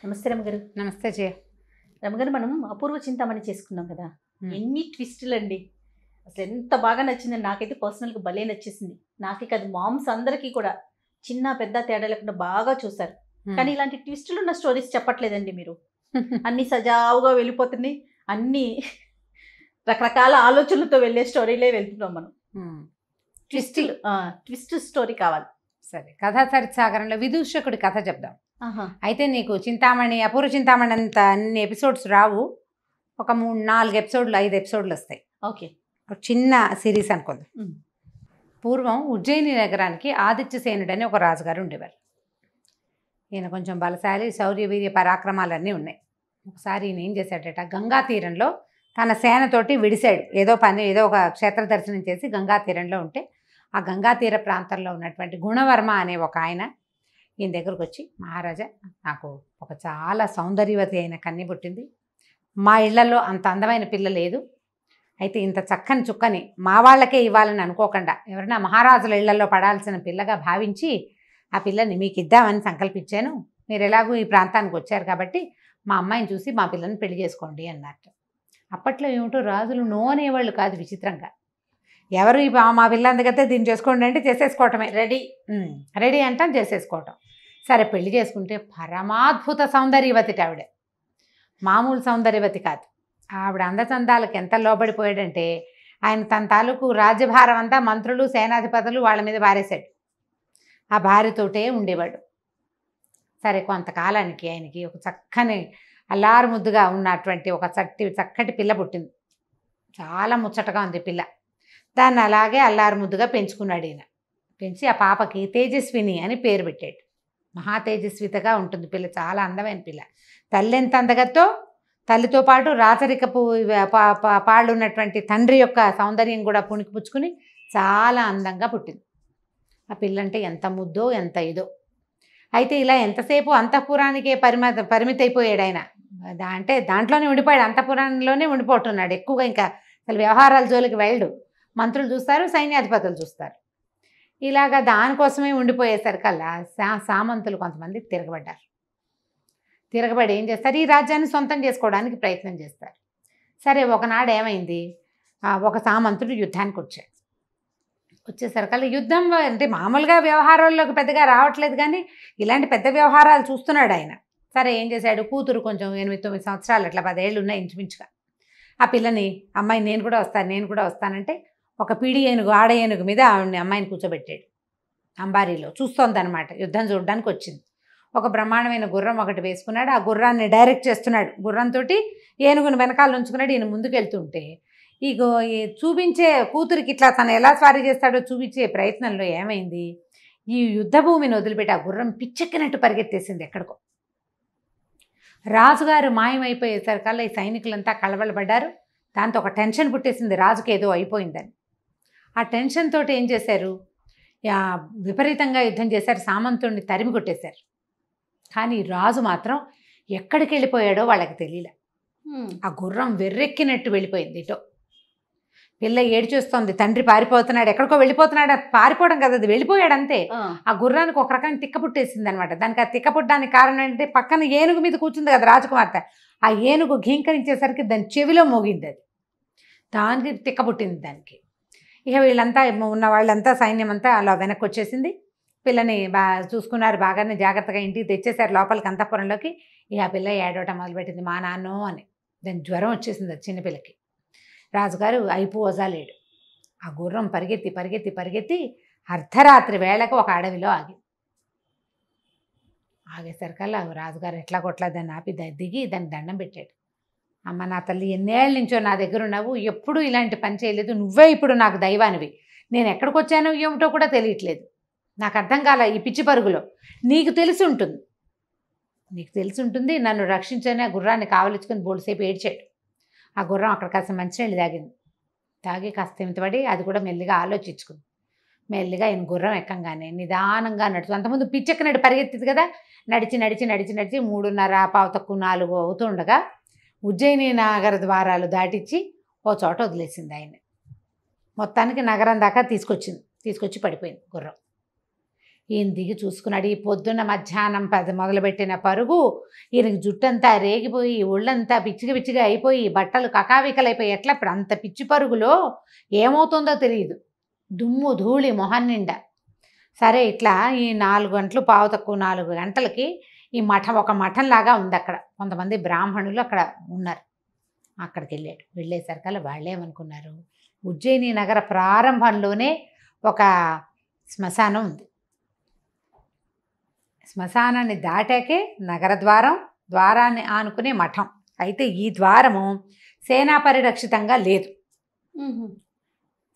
నమస్తే రమగారు. నమస్తే జయ. రమగారు, మనం అపూర్వ చింతామణి చేసుకున్నాం కదా. ఎన్ని ట్విస్టులు అండి. అసలు ఎంత బాగా నచ్చిందండి. నాకైతే పర్సనల్గా భలే నచ్చేసింది. నాకే కాదు, మామ్స్ అందరికీ కూడా చిన్న పెద్ద తేడా లేకుండా బాగా చూసారు. కానీ ఇలాంటి ట్విస్టులు ఉన్న స్టోరీస్ చెప్పట్లేదండి మీరు. అన్ని సజావుగా వెళ్ళిపోతున్నాయి. అన్ని రకరకాల ఆలోచనలతో వెళ్ళే స్టోరీలే వెళ్తున్నాం మనం. ట్విస్ట్ స్టోరీ కావాలి. సరే, కథా చరిత్సాగరంలో విదూషకుడి కథ చెప్దాం. అయితే నీకు చింతామణి, అపూర్వ చింతామణి అంత అన్ని ఎపిసోడ్స్ రావు. ఒక 3-4 ఎపిసోడ్లు 5 ఎపిసోడ్లు వస్తాయి. ఓకే, ఒక చిన్న సిరీస్ అనుకుందాం. పూర్వం ఉజ్జయిని నగరానికి ఆదిత్యసేనుడు అని ఒక రాజుగారు ఉండేవారు. ఈయన కొంచెం బలశాలి, శౌర్య వీర్య పరాక్రమాలన్నీ ఉన్నాయి. ఒకసారి ఈయన ఏం చేశాడట, గంగా తీరంలో తన సేనతోటి విడిశాడు. ఏదో ఒక క్షేత్ర దర్శనం చేసి గంగా తీరంలో ఉంటే, ఆ గంగా తీర ప్రాంతంలో ఉన్నటువంటి గుణవర్మ అనే ఒక ఆయన ఈయన దగ్గరకు వచ్చి, మహారాజా, నాకు ఒక చాలా సౌందర్యవతి అయిన కన్య పుట్టింది. మా ఇళ్లలో అంత అందమైన పిల్ల లేదు. అయితే ఇంత చక్కని చుక్కని మా వాళ్ళకే ఇవ్వాలని అనుకోకుండా ఎవరైనా మహారాజుల ఇళ్లలో పడాల్సిన పిల్లగా భావించి ఆ పిల్లని మీకు ఇద్దామని సంకల్పించాను. మీరు ఎలాగూ ఈ ప్రాంతానికి వచ్చారు కాబట్టి మా అమ్మాయిని చూసి మా పిల్లని పెళ్లి చేసుకోండి అన్నట్టు. అప్పట్లో ఏమిటో రాజులు నో అనేవాళ్ళు కాదు. విచిత్రంగా ఎవరు మా పిల్ల అందుకైతే దీన్ని చేసుకోండి అంటే చేసేసుకోవటమే. రెడీ అంటాం, చేసేసుకోవటం. సరే, పెళ్లి చేసుకుంటే పరమాద్భుత సౌందర్యవతి ఆవిడ. మామూలు సౌందర్యవతి కాదు. ఆవిడ అందచందాలకు ఎంత లోబడిపోయాడంటే ఆయన తన తాలూకు రాజ్యభారం అంతా మంత్రులు, సేనాధిపతులు వాళ్ళ మీద పారేశాడు. ఆ భార్యతోటే ఉండేవాడు. సరే, కొంతకాలానికి ఆయనకి ఒక చక్కని అల్లారు ముద్దుగా ఉన్నటువంటి ఒక చక్కటి పిల్ల పుట్టింది. చాలా ముచ్చటగా ఉంది పిల్ల. దాన్ని అలాగే అల్లారు ముద్దుగా పెంచుకున్నాడు ఈయన. పెంచి ఆ పాపకి తేజస్విని అని పేరు పెట్టాడు. మహా తేజస్వితగా ఉంటుంది పిల్ల, చాలా అందమైన పిల్ల. తల్లి ఎంత అందగతో, తల్లితో పాటు రాచరికపు పాళ్ళు ఉన్నటువంటి తండ్రి యొక్క సౌందర్యం కూడా పుణికిపుచ్చుకుని చాలా అందంగా పుట్టింది. ఆ పిల్లంటే ఎంత ముద్దో ఎంత ఇదో. అయితే ఇలా ఎంతసేపు అంతఃపురానికే పరిమితి అయిపోయాడు ఆయన. అంటే దాంట్లోనే ఉండిపోయాడు, అంతఃపురంలోనే ఉండిపోతున్నాడు. ఎక్కువగా ఇంకా అసలు వ్యవహారాల జోలికి వెళ్ళడు. మంత్రులు చూస్తారు, సైన్యాధిపతులు చూస్తారు. ఇలాగా దానికోసమే ఉండిపోయేసరికల్లా సామంతులు కొంతమంది తిరగబడి ఏం చేస్తారు, ఈ రాజ్యాన్ని సొంతం చేసుకోవడానికి ప్రయత్నం చేస్తారు. సరే, ఒకనాడు ఏమైంది, ఒక సామంతుడు యుద్ధానికి వచ్చేసరికల్లా యుద్ధం అంటే మామూలుగా వ్యవహారాల్లోకి పెద్దగా రావట్లేదు, కానీ ఇలాంటి పెద్ద వ్యవహారాలు చూస్తున్నాడు ఆయన. సరే, ఏం చేశాడు, కూతురు కొంచెం 8-9 సంవత్సరాలు, అట్లా 10 ఏళ్ళు ఉన్నాయి ఇంచుమించుగా. ఆ పిల్లని, అమ్మాయి నేను కూడా వస్తానంటే ఒక పీడి ఏనుగు, ఆడ ఏనుగు మీద అమ్మాయిని కూర్చోబెట్టాడు. అంబారీలో చూస్తోందనమాట, యుద్ధం చూడడానికి వచ్చింది. ఒక బ్రహ్మాండమైన గుర్రం ఒకటి వేసుకున్నాడు. ఆ గుర్రాన్ని డైరెక్ట్ చేస్తున్నాడు. గుర్రంతో ఏనుగుని వెనకాల ఉంచుకున్నాడు. ఈయన ముందుకెళ్తుంటే ఈ చూపించే కూతురికి ఇట్లా తను ఎలా స్వారీ చేస్తాడో చూపించే ప్రయత్నంలో ఏమైంది, ఈ యుద్ధ భూమిని వదిలిపెట్టి ఆ గుర్రం పిచ్చెక్కినట్టు పరిగెత్తేసింది ఎక్కడికో. రాజుగారు మాయమైపోయేసరికల్లా ఈ సైనికులంతా కలవలబడ్డారు. దాంతో ఒక టెన్షన్ పుట్టేసింది, రాజుకి ఏదో అయిపోయిందని. ఆ టెన్షన్ తోటి ఏం చేశారు, విపరీతంగా యుద్ధం చేశారు, సామంతుడిని తరిమి కొట్టేశారు. కానీ రాజు మాత్రం ఎక్కడికి వెళ్ళిపోయాడో వాళ్ళకి తెలియలే. ఆ గుర్రం వెర్రెక్కినట్టు వెళ్ళిపోయింది ఇటో. పిల్ల ఏడ్చేస్తోంది, తండ్రి పారిపోతున్నాడు, ఎక్కడికో వెళ్ళిపోతున్నాడు. పారిపోవడం కదా, అది వెళ్ళిపోయాడు అంతే. ఆ గుర్రానికి ఒక రకమైన తిక్క పుట్టేసింది అనమాట. దానికి ఆ తిక్క పుట్టడానికి కారణం ఏంటంటే పక్కన ఏనుగు మీద కూర్చుంది కదా రాజకుమార్తె. ఆ ఏనుగు ఘీంకరించేసరికి దాని చెవిలో మోగింది. అది దానికి తిక్క పుట్టింది దానికి. ఇక వీళ్ళంతా ఉన్న వాళ్ళంతా, సైన్యం అంతా అలా వెనక్కి వచ్చేసింది. పిల్లని చూసుకున్నారు, బాగానే జాగ్రత్తగా ఇంటికి తెచ్చేశారు లోపలికి, అంతఃపురంలోకి. ఇక ఆ పిల్ల ఏడవటం మొదలుపెట్టింది, మా నాన్నో అని. దాని జ్వరం వచ్చేసింది అది చిన్నపిల్లకి. రాజుగారు అయిపోవజాలేడు. ఆ గుర్రం పరిగెత్తి అర్ధరాత్రి వేళకు ఒక అడవిలో ఆగేసరికల్లా రాజుగారు ఎట్లా కొట్లా దాన్ని ఆపి దిగి దాన్ని దండం పెట్టాడు. అమ్మ, నా తల్లి, ఎన్నేళ్ళ నుంచో నా దగ్గర ఉన్నావు, ఎప్పుడూ ఇలాంటి పని చేయలేదు. నువ్వే ఇప్పుడు నాకు దైవానివి. నేను ఎక్కడికి వచ్చానో ఏమిటో కూడా తెలియట్లేదు. నాకు అర్థం కాల ఈ పిచ్చి పరుగులో. నీకు తెలిసి ఉంటుంది, నన్ను రక్షించని ఆ గుర్రాన్ని కావలించుకొని బోల్సేపు ఏడ్చాడు. ఆ గుర్రం అక్కడ కాస్త మంచినీళ్ళు తాగి కాస్త తిమితపడి అది కూడా మెల్లిగా ఆలోచించుకుంది. మెల్లిగా ఈయన గుర్రం ఎక్కంగానే నిదానంగా నడుచు, అంతకుముందు పిచ్చెక్కినట్టు పరిగెత్తింది కదా, నడిచి 3:30-4 అవుతుండగా ఉజ్జయిని నగర ద్వారాలు దాటించి ఓ చోట వదిలేసింది ఆయన. మొత్తానికి నగరం దాకా తీసుకొచ్చి పడిపోయింది గుర్రం. ఈయన దిగి చూసుకున్నాడు. ఈ పొద్దున్న మధ్యాహ్నం 10 మొదలుపెట్టిన పరుగు ఈయనకి జుట్టంతా రేగిపోయి ఒళ్ళంతా పిచ్చిగా పిచ్చిగా అయిపోయి బట్టలు కకావికలైపోయి ఎట్లా ఇప్పుడు అంత పిచ్చి పరుగులో ఏమవుతుందో తెలియదు. దుమ్ము ధూళి మొహం నిండా. సరే ఇట్లా ఈ 4 గంటలు పావు తక్కువ 4 గంటలకి ఈ మఠం ఒక మఠంలాగా ఉంది అక్కడ. కొంతమంది బ్రాహ్మణులు అక్కడ ఉన్నారు. అక్కడికి వెళ్ళాడు. వెళ్ళేసరికల్లా వాళ్ళేమనుకున్నారు, ఉజ్జయిని నగర ప్రారంభంలోనే ఒక శ్మశానం ఉంది. శ్మశానాన్ని దాటాకే నగర ద్వారాన్ని ఆనుకునే మఠం. అయితే ఈ ద్వారము సేనా పరిరక్షితంగా లేదు.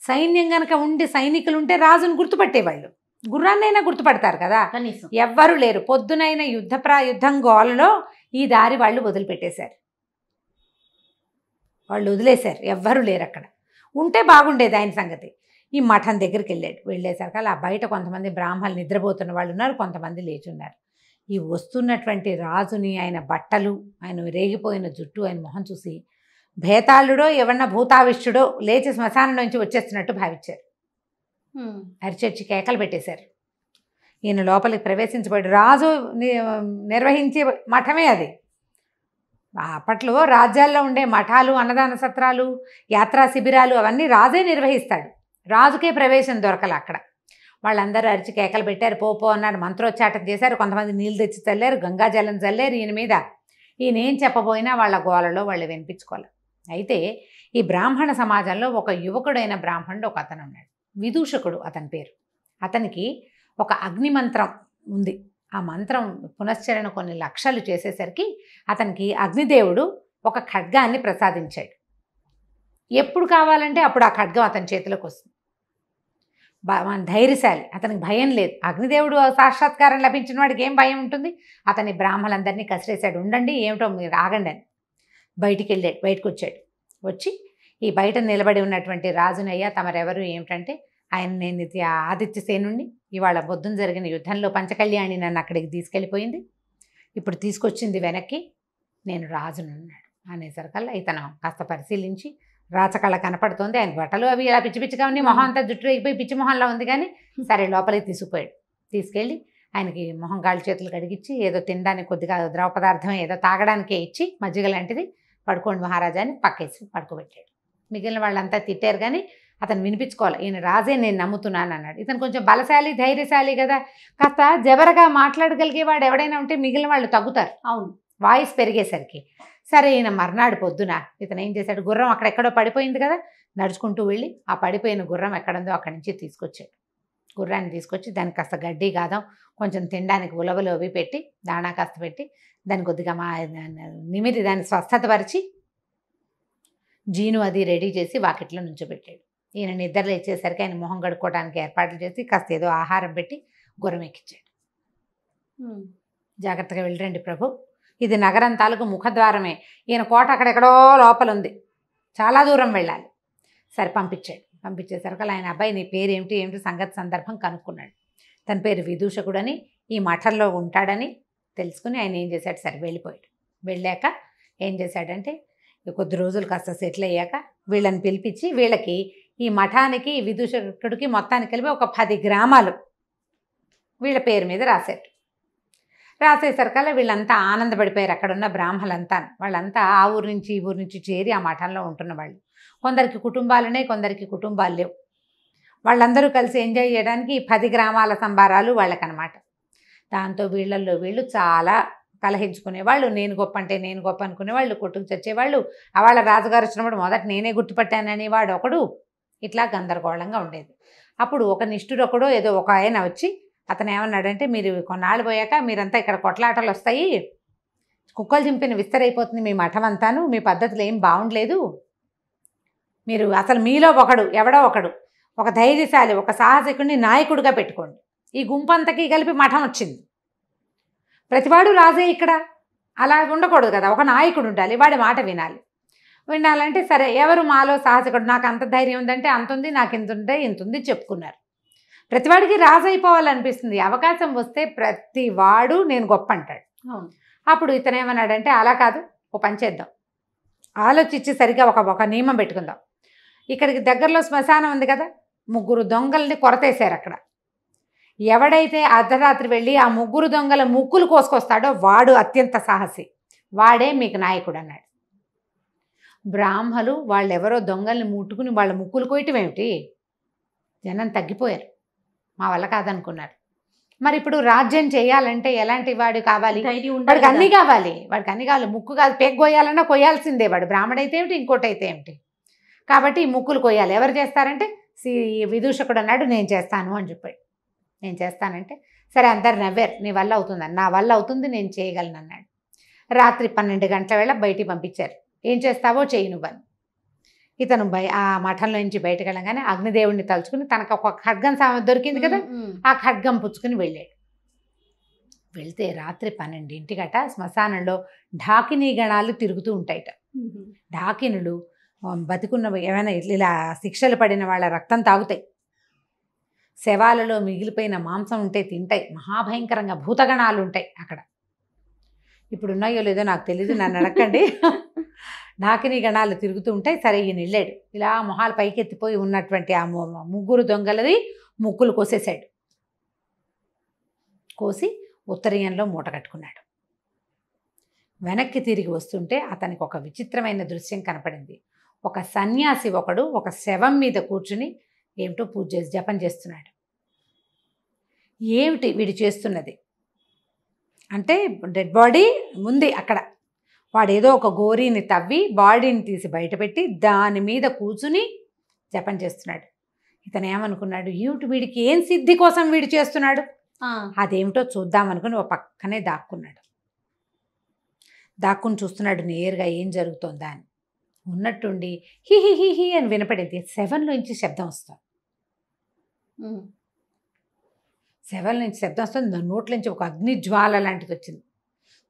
సైన్యం గనక ఉండి సైనికులు ఉంటే రాజును గుర్తుపట్టేవాళ్ళు, గుర్రాన్నైనా గుర్తుపడతారు కదా. కనీసం ఎవ్వరూ లేరు. పొద్దునైన యుద్ధం గోలలో ఈ దారి వాళ్ళు వదిలిపెట్టేశారు. వాళ్ళు వదిలేశారు. ఎవ్వరూ లేరు అక్కడ. ఉంటే బాగుండేది ఆయన సంగతి. ఈ మఠం దగ్గరికి వెళ్ళాడు. వెళ్ళేసరికి అలా బయట కొంతమంది బ్రాహ్మణులు నిద్రపోతున్న వాళ్ళు ఉన్నారు, కొంతమంది లేచున్నారు. ఈ వస్తున్నటువంటి రాజుని, ఆయన బట్టలు, ఆయన రేగిపోయిన జుట్టు, ఆయన మొహం చూసి భేతాళుడో ఎవరన్నా భూతావిష్టుడో లేచి శ్మశానం నుంచి వచ్చేస్తున్నట్టు భావించారు. అరిచర్చి కేకలు పెట్టేశారు. ఈయన లోపలికి ప్రవేశించబడి రాజు నిర్వహించే మఠమే అది. అప్పట్లో రాజ్యాల్లో ఉండే మఠాలు, అన్నదాన సత్రాలు, యాత్రా శిబిరాలు అవన్నీ రాజే నిర్వహిస్తాడు. రాజుకే ప్రవేశం దొరకల అక్కడ. వాళ్ళందరూ అరిచి కేకలు పెట్టారు, పో అన్నారు, మంత్రోచ్చాటం చేశారు. కొంతమంది నీళ్ళు తెచ్చి చల్లారు, గంగాజలం చల్లారు ఈయన మీద. ఈయన ఏం చెప్పబోయినా వాళ్ళ గోలలో వాళ్ళు వినిపించుకోవాలి. అయితే ఈ బ్రాహ్మణ సమాజంలో ఒక యువకుడైన బ్రాహ్మణుడు ఒక అతను ఉన్నాడు, విదూషకుడు అతని పేరు. అతనికి ఒక అగ్ని మంత్రం ఉంది. ఆ మంత్రం పునశ్చరణ కొన్ని లక్షలు చేసేసరికి అతనికి అగ్నిదేవుడు ఒక ఖడ్గాన్ని ప్రసాదించాడు. ఎప్పుడు కావాలంటే అప్పుడు ఆ ఖడ్గం అతని చేతిలోకి వస్తుంది. ధైర్యశాలి, అతనికి భయం లేదు. అగ్నిదేవుడు సాక్షాత్కారం లభించిన వాడికి ఏం భయం ఉంటుంది. అతని బ్రాహ్మణులందరినీ కసిరేశాడు. ఉండండి, ఏమిటో మీరు ఆగండి అని. బయటకు వచ్చాడు. వచ్చి ఈ బయట నిలబడి ఉన్నటువంటి రాజునయ్యా తమరెవరు ఏమిటంటే, ఆయన నేను ఆదిత్యసేనుణ్ణి, ఇవాళ పొద్దున జరిగిన యుద్ధంలో పంచకళ్యాణి నన్ను అక్కడికి తీసుకెళ్ళిపోయింది, ఇప్పుడు తీసుకొచ్చింది వెనక్కి, నేను రాజునున్నాడు అనేసరికల్లా ఇతను కాస్త పరిశీలించి రాచకళ కనపడుతోంది. ఆయన బట్టలు అవి ఇలా పిచ్చి పిచ్చిగా ఉన్నాయి, మొహం అంతా జుట్టు రేగిపోయి పిచ్చి మొహంలో ఉంది. కానీ సరే లోపలికి తీసుకుపోయాడు. తీసుకెళ్ళి ఆయనకి మొహం కాళ్ళు చేతులు కడిగిచ్చి ఏదో తినడానికి కొద్దిగా ద్రవ పదార్థం ఏదో తాగడానికే ఇచ్చి మజ్జిగ లాంటిది, పడుకోండి మహారాజా అని పక్కేసి పడుకోబెట్టాడు. మిగిలిన వాళ్ళంతా తిట్టారు కానీ అతను వినిపించుకోవాలి, ఈయన రాజే నేను నమ్ముతున్నాను అన్నాడు. ఇతను కొంచెం బలశాలి, ధైర్యశాలి కదా, కాస్త జబరగా మాట్లాడగలిగేవాడు ఎవడైనా ఉంటే మిగిలిన వాళ్ళు తగ్గుతారు. అవును, వాయిస్ పెరిగేసరికి. సరే ఈయన మర్నాడు పొద్దున ఇతను ఏం చేశాడు, గుర్రం అక్కడెక్కడో పడిపోయింది కదా, నడుచుకుంటూ వెళ్ళి ఆ పడిపోయిన గుర్రం ఎక్కడుందో అక్కడి నుంచి తీసుకొచ్చాడు. గుర్రాన్ని తీసుకొచ్చి దానికి కాస్త గడ్డి గాదం, కొంచెం తినడానికి ఉలవలు అవి పెట్టి, దాణా కాస్త పెట్టి, దాన్ని కొద్దిగా నిమిరి దాన్ని స్వస్థతపరిచి జీను అది రెడీ చేసి వాకిట్లో నుంచోబెట్టాడు. ఈయన నిద్ర లేచేసరికి ఆయన మొహం కడుక్కోవడానికి ఏర్పాట్లు చేసి కాస్త ఏదో ఆహారం పెట్టి గుర్రం ఎక్కించాడు. జాగ్రత్తగా వెళ్ళరండి ప్రభు, ఇది నగరం తాలూకు ముఖద్వారమే, ఈయన కోట అక్కడెక్కడో లోపల ఉంది, చాలా దూరం వెళ్ళాలి. సరే పంపించాడు. పంపించేసరికి ఆయన అబ్బాయి నీ పేరు ఏమిటి సంగతి సందర్భం కనుక్కున్నాడు. తన పేరు విదూషకుడని, ఈ మఠంలో ఉంటాడని తెలుసుకుని ఆయన ఏం చేశాడు, సరే వెళ్ళిపోయాడు. వెళ్ళాక ఏం చేశాడంటే కొద్ది రోజులు కాస్త సెటిల్ అయ్యాక వీళ్ళని పిలిపించి వీళ్ళకి ఈ మఠానికి విదూషకుడికి మొత్తానికి కలిపి ఒక 10 గ్రామాలు వీళ్ళ పేరు మీద రాశారు. రాసేసరికల్లా వీళ్ళంతా ఆనందపడిపోయారు. అక్కడున్న బ్రాహ్మలంతా, వాళ్ళంతా ఆ ఊరు నుంచి ఈ ఊరు నుంచి చేరి ఆ మఠంలో ఉంటున్న వాళ్ళు. కొందరికి కుటుంబాలునే, కొందరికి కుటుంబాలు లేవు. వాళ్ళందరూ కలిసి ఎంజాయ్ చేయడానికి 10 గ్రామాల సంబారాలు వాళ్ళకనమాట. దాంతో వీళ్ళల్లో వీళ్ళు చాలా కలహించుకునేవాళ్ళు. నేను గొప్ప అంటే నేను గొప్ప అనుకునేవాళ్ళు, కొట్టుకు చచ్చేవాళ్ళు. వాళ్ళ రాజుగారు వచ్చినప్పుడు మొదట నేనే గుర్తుపట్టాననేవాడు ఒకడు. ఇట్లా గందరగోళంగా ఉండేది. అప్పుడు ఒక నిష్ఠురొకడో ఏదో ఒక ఆయన వచ్చి అతను ఏమన్నాడంటే, మీరు కొన్నాళ్ళు పోయాక మీరంతా ఇక్కడ కొట్లాటలు వస్తాయి, కుక్కలు చింపిన విస్తరైపోతుంది మీ మఠం అంతాను, మీ పద్ధతులు ఏం బాగుండలేదు, మీరు అసలు మీలో ఒకడు ఎవడో ఒకడు ఒక ధైర్యశాలి ఒక సాహసికుడిని నాయకుడిగా పెట్టుకోండి. ఈ గుంపంతకి కలిపి మఠం వచ్చింది, ప్రతివాడు రాజే ఇక్కడ, అలా ఉండకూడదు కదా, ఒక నాయకుడు ఉండాలి, వాడి మాట వినాలంటే సరే ఎవరు మాలో సాహసికుడు, నాకు అంత ధైర్యం ఉందంటే అంత ఉంది, నాకు ఇంత ఉంటే ఇంత ఉంది చెప్పుకున్నారు. ప్రతివాడికి రాజు అయిపోవాలనిపిస్తుంది. అవకాశం వస్తే ప్రతివాడు నేను గొప్ప అంటాడు. అప్పుడు ఇతను ఏమన్నాడంటే, అలా కాదు, ఓ పని చేద్దాం, ఆలోచించి సరిగా ఒక నియమం పెట్టుకుందాం. ఇక్కడికి దగ్గరలో శ్మశానం ఉంది కదా, 3 దొంగల్ని కొరతేశారు అక్కడ. ఎవడైతే అర్ధరాత్రి వెళ్ళి ఆ ముగ్గురు దొంగల ముక్కులు కోసుకొస్తాడో వాడు అత్యంత సాహసి, వాడే మీకు నాయకుడు అన్నాడు. బ్రాహ్మలు వాళ్ళెవరో దొంగల్ని ముట్టుకుని వాళ్ళ ముక్కులు కోయటం ఏమిటి? జనం తగ్గిపోయారు, మా వల్ల కాదనుకున్నారు. మరి ఇప్పుడు రాజ్యం చేయాలంటే ఎలాంటి వాడు కావాలి? వాడికి అన్నీ కావాలి, వాడికి అన్నీ కావాలి. ముక్కు కాదు, పెగ్ కొయ్యాలన్నా కొయ్యాల్సిందే. వాడు బ్రాహ్మడైతే ఏమిటి, ఇంకోటి అయితే ఏమిటి. కాబట్టి ఈ ముక్కులు కొయ్యాలి. ఎవరు చేస్తారంటే విదూషకుడు అన్నాడు, నేను చేస్తాను అని చెప్పాడు. నేను చేస్తానంటే సరే అందరు నవ్వారు. నీ వల్ల అవుతుందని. నా వల్ల అవుతుంది, నేను చేయగలను అన్నాడు. రాత్రి 12 గంటల వేళ బయటికి పంపించారు. ఏం చేస్తావో చెయ్యి నువ్వని. ఇతను ఆ మఠంలో నుంచి బయటకు వెళ్ళగానే అగ్నిదేవుడిని తలుచుకుని తనకు ఒక ఖడ్గం దొరికింది కదా, ఆ ఖడ్గం పుచ్చుకుని వెళ్ళాడు. వెళ్తే రాత్రి 12ంటికట శ్మశానంలో ఢాకినీ గణాలు తిరుగుతూ ఉంటాయట. ఢాకినులు బతికున్న ఏమైనా ఇలా శిక్షలు పడిన వాళ్ళ రక్తం తాగుతాయి, శవాలలో మిగిలిపోయిన మాంసం ఉంటే తింటాయి. మహాభయంకరంగా భూతగణాలు ఉంటాయి అక్కడ. ఇప్పుడు ఉన్నాయో లేదో నాకు తెలీదు, నన్ను అడగండి. ఢాకినీ గణాలు తిరుగుతూ ఉంటాయి. సరే ఈయన వెళ్ళాడు. ఇలా మొహాలు పైకెత్తిపోయి ఉన్నటువంటి ఆ ముగ్గురు దొంగలది ముక్కులు కోసేశాడు. కోసి ఉత్తరీయంలో మూట కట్టుకున్నాడు. వెనక్కి తిరిగి వస్తుంటే అతనికి ఒక విచిత్రమైన దృశ్యం కనపడింది. ఒక సన్యాసి ఒకడు ఒక శవం మీద కూర్చుని ఏమిటో పూజ చేసి జపం చేస్తున్నాడు. ఏమిటి వీడు చేస్తున్నది అంటే, డెడ్ బాడీ ఉంది అక్కడ. వాడు ఏదో ఒక గోరీని తవ్వి బాడీని తీసి బయటపెట్టి దాని మీద కూర్చుని జపం చేస్తున్నాడు. ఇతను ఏమనుకున్నాడు, వీడికి ఏం సిద్ధి కోసం వీడు చేస్తున్నాడు, అదేమిటో చూద్దామనుకుని ఒక పక్కనే దాక్కున్నాడు. దాక్కుని చూస్తున్నాడు నేరుగా ఏం జరుగుతోందా అని. ఉన్నట్టుండి హి హి హి హి అని వినపడింది. శవంలోంచి శబ్దం వస్తుంది. శవం నుంచి శబ్దం వస్తుంది. దాని నోట్లోంచి ఒక అగ్ని జ్వాల లాంటిది వచ్చింది.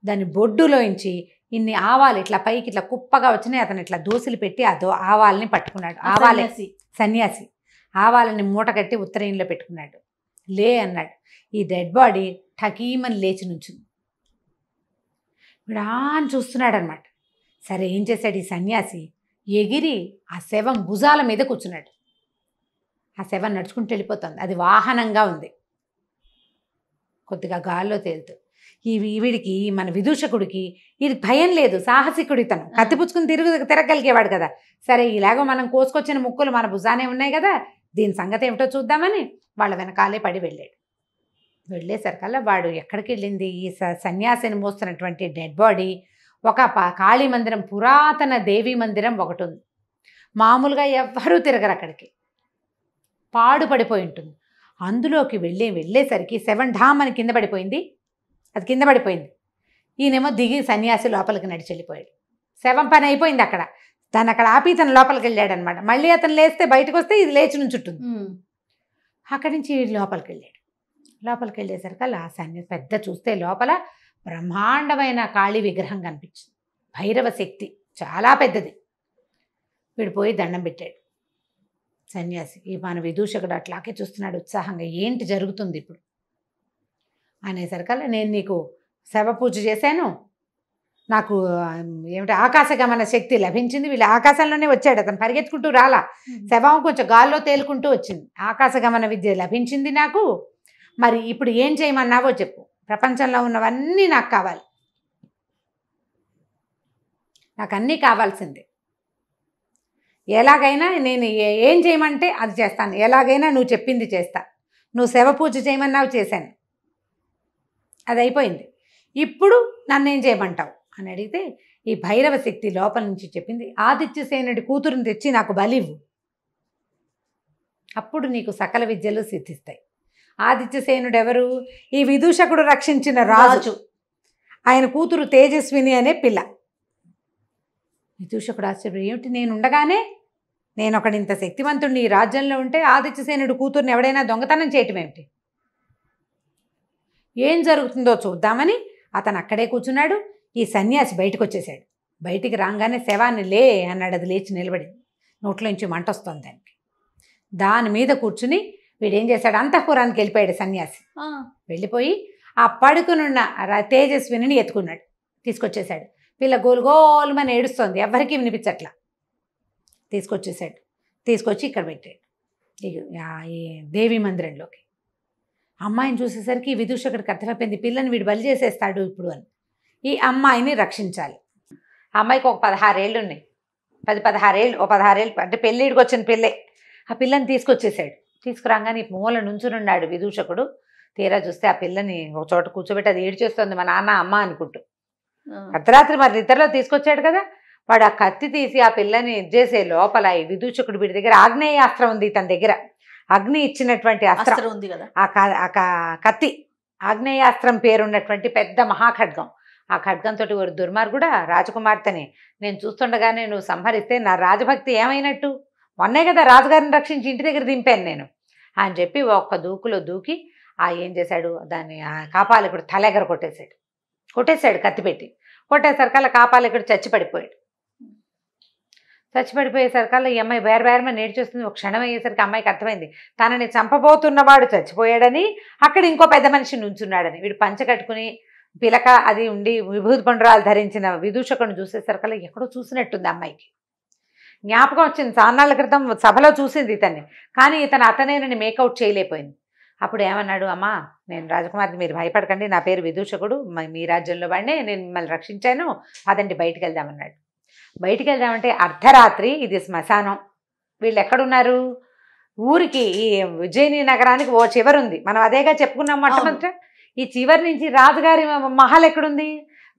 దాని బొడ్డులోంచి ఇన్ని ఆవాలు ఇట్లా పైకి ఇట్లా కుప్పగా వచ్చినాయి. అతను ఇట్లా దోశలు పెట్టి ఆవాలని పట్టుకున్నాడు. ఆవాలే సన్యాసి ఆవాలని మూట కట్టి ఉత్తరీయంలో పెట్టుకున్నాడు. లే అన్నాడు. ఈ డెడ్ బాడీ ఠకీమని లేచి నుంచింది. విడాన్ చూస్తున్నాడు అనమాట. సరే ఏం చేశాడు ఈ సన్యాసి, ఎగిరి ఆ శవం భుజాల మీద కూర్చున్నాడు. ఆ శవం నడుచుకుంటూ వెళ్ళిపోతుంది. అది వాహనంగా ఉంది, కొద్దిగా గాల్లో తేలుతూ. వీడికి మన విదూషకుడికి ఇది భయం లేదు, సాహసికుడి. తను కత్తిపుచ్చుకుని తిరగలిగేవాడు కదా. సరే ఇలాగో మనం కోసుకొచ్చిన ముక్కులు మన భుజానే ఉన్నాయి కదా, దీని సంగతి ఏమిటో చూద్దామని వాళ్ళ వెనకాలే పడి వెళ్ళాడు. వెళ్ళేసరికల్లా వాడు ఎక్కడికి వెళ్ళింది, ఈ సన్యాసిని మోస్తున్నటువంటి డెడ్ బాడీ ఒక కాళీ మందిరం, పురాతన దేవీ మందిరం ఒకటి ఉంది. మామూలుగా ఎవ్వరూ తిరగరు అక్కడికి, పాడుపడిపోయి ఉంటుంది. అందులోకి వెళ్ళేసరికి శవం ఢామని కింద పడిపోయింది. అది కింద పడిపోయింది. ఈయనేమో దిగి సన్యాసి లోపలికి నడిచి వెళ్ళిపోయాడు. శవం పని అయిపోయింది అక్కడ. దాన్ని అక్కడ ఆపి తను లోపలికి వెళ్ళాడు అనమాట. మళ్ళీ అతను లేస్తే బయటకు వస్తే ఇది లేచి నుంచుంటుంది. అక్కడి నుంచి లోపలికి వెళ్ళాడు. లోపలికి వెళ్ళేసరికి ఆ సన్యాసి పెద్ద చూస్తే లోపల బ్రహ్మాండమైన కాళీ విగ్రహం కనిపించింది. భైరవ శక్తి చాలా పెద్దది. వీడిపోయి దండం పెట్టాడు సన్యాసి. ఈ మన విదూషకుడు అట్లాగే చూస్తున్నాడు ఉత్సాహంగా. ఏంటి జరుగుతుంది ఇప్పుడు అనేసరికల్లా, నేను నీకు శవ పూజ చేశాను, నాకు ఏమిటి ఆకాశగమన శక్తి లభించింది. వీళ్ళు ఆకాశంలోనే వచ్చాడు, అతను పరిగెత్తుకుంటూ రాలా. శవం కొంచెం గాల్లో తేలుకుంటూ వచ్చింది. ఆకాశగమన విద్య లభించింది నాకు. మరి ఇప్పుడు ఏం చేయమన్నావో చెప్పు. ప్రపంచంలో ఉన్నవన్నీ నాకు కావాలి, నాకు అన్నీ కావాల్సిందే. ఎలాగైనా నేను ఏం చేయమంటే అది చేస్తాను, ఎలాగైనా నువ్వు చెప్పింది చేస్తా. నువ్వు శవ పూజ చేయమన్నావు, చేశాను, అది అయిపోయింది. ఇప్పుడు నన్ను ఏం చేయమంటావు అని అడిగితే, ఈ భైరవ శక్తి లోపల నుంచి చెప్పింది, ఆదిత్యసేనుడి కూతురుని తెచ్చి నాకు బలివ్వు, అప్పుడు నీకు సకల విద్యలు సిద్ధిస్తాయి. ఆదిత్యసేనుడు ఎవరు? ఈ విదూషకుడు రక్షించిన రాజు. ఆయన కూతురు తేజస్విని అనే పిల్ల. విదూషకుడు ఆశ్చర్యం, ఏమిటి నేనుండగానే, నేను ఒకడింత శక్తివంతుడిని ఈ రాజ్యంలో ఉంటే ఆదిత్యసేనుడు కూతుర్ని ఎవడైనా దొంగతనం చేయటం ఏమిటి? ఏం జరుగుతుందో చూద్దామని అతను అక్కడే కూర్చున్నాడు. ఈ సన్యాసి బయటకు వచ్చేసాడు. బయటికి రాగానే శవాన్ని లే అన్నాడు. అది లేచి నిలబడింది. నోట్లోంచి మంట వస్తుంది దానికి. దాని మీద కూర్చుని వీడేం చేశాడు, అంతఃపురానికి వెళ్ళిపోయాడు సన్యాసి. వెళ్ళిపోయి ఆ పడుకునున్న తేజస్విని ఎత్తుకున్నాడు, తీసుకొచ్చేసాడు. పిల్ల గోలుగోలుమని ఏడుస్తోంది, ఎవ్వరికీ వినిపించట్లా. తీసుకొచ్చేసాడు. తీసుకొచ్చి ఇక్కడ పెట్టాడు ఈ దేవీ మందిరంలోకి. అమ్మాయిని చూసేసరికి విదూషకుడికి అర్థమైపోయింది, పిల్లని వీడు బలి చేసేస్తాడు ఇప్పుడు అని. ఈ అమ్మాయిని రక్షించాలి. ఆ అమ్మాయికి ఒక 16 ఏళ్ళు ఉన్నాయి, 16 ఏళ్ళు, ఓ 16 ఏళ్ళు అంటే పెళ్ళిడికి వచ్చిన పిల్లే. ఆ పిల్లని తీసుకొచ్చేసాడు. తీసుకురాగానే మూల నుంచునున్నాడు విదూషకుడు. తీరా చూస్తే ఆ పిల్లని ఒక చోట కూర్చోబెట్టి అది ఏడ్చేస్తుంది మా నాన్న అమ్మ అనుకుంటూ. అర్ధరాత్రి మరి నిద్రలో తీసుకొచ్చాడు కదా. వాడు ఆ కత్తి తీసి ఆ పిల్లని ఇచ్చేసే లోపల ఈ విదూషకుడు వీడి దగ్గర ఆగ్నేయాస్త్రం ఉంది, తన దగ్గర అగ్ని ఇచ్చినటువంటి అస్త్రం ఉంది కదా. ఆ కత్తి ఆగ్నేయాస్త్రం పేరున్నటువంటి పెద్ద మహాఖడ్గం. ఆ ఖడ్గంతో ఒక దుర్మార్గుడా రాజకుమార్తెని నేను చూస్తుండగానే నువ్వు సంహరిస్తే నా రాజభక్తి ఏమైనట్టు? మొన్నే కదా రాజుగారిని రక్షించి ఇంటి దగ్గర దింపాను నేను అని చెప్పి ఒక్క దూకులో దూకి ఏం చేశాడు, దాన్ని ఆ కాపాలికుడు తలెగర కొట్టేశాడు కత్తి పెట్టి. కొట్టేసరికల్లా కాపాలికుడు చచ్చిపడిపోయేసరికల్లా ఈ అమ్మాయి బేరమని నేర్చేస్తుంది. ఒక క్షణం అయ్యేసరికి అమ్మాయికి అర్థమైంది తనని చంపబోతున్నవాడు చచ్చిపోయాడని, అక్కడ ఇంకో పెద్ద మనిషి నుంచున్నాడని. వీడు పంచ కట్టుకుని పిలక అది ఉండి విభూతి పండురాలు ధరించిన విదూషకుడిని చూసేసరికల్లా ఎక్కడో చూసినట్టుంది అమ్మాయికి. జ్ఞాపకం వచ్చింది, చాన్నాళ్ళ క్రితం సభలో చూసింది ఇతన్ని, కానీ అతనేనని మేకౌట్ చేయలేకపోయింది. అప్పుడు ఏమన్నాడు, అమ్మా నేను రాజకుమార్ని, మీరు భయపడకండి, నా పేరు విదూషకుడు, మీ రాజ్యంలో వాడినే, నేను మిమ్మల్ని రక్షించాను, అదండి బయటికి వెళ్దామన్నాడు. బయటికి వెళ్దామంటే అర్ధరాత్రి, ఇది శ్మశానం. వీళ్ళు ఎక్కడున్నారు? ఊరికి ఈ ఉజ్జయిని నగరానికి ఓ చివరుంది, మనం అదేగా చెప్పుకున్నాం మొట్టమొదట. ఈ చివరి నుంచి రాజుగారి మహల్ ఎక్కడుంది?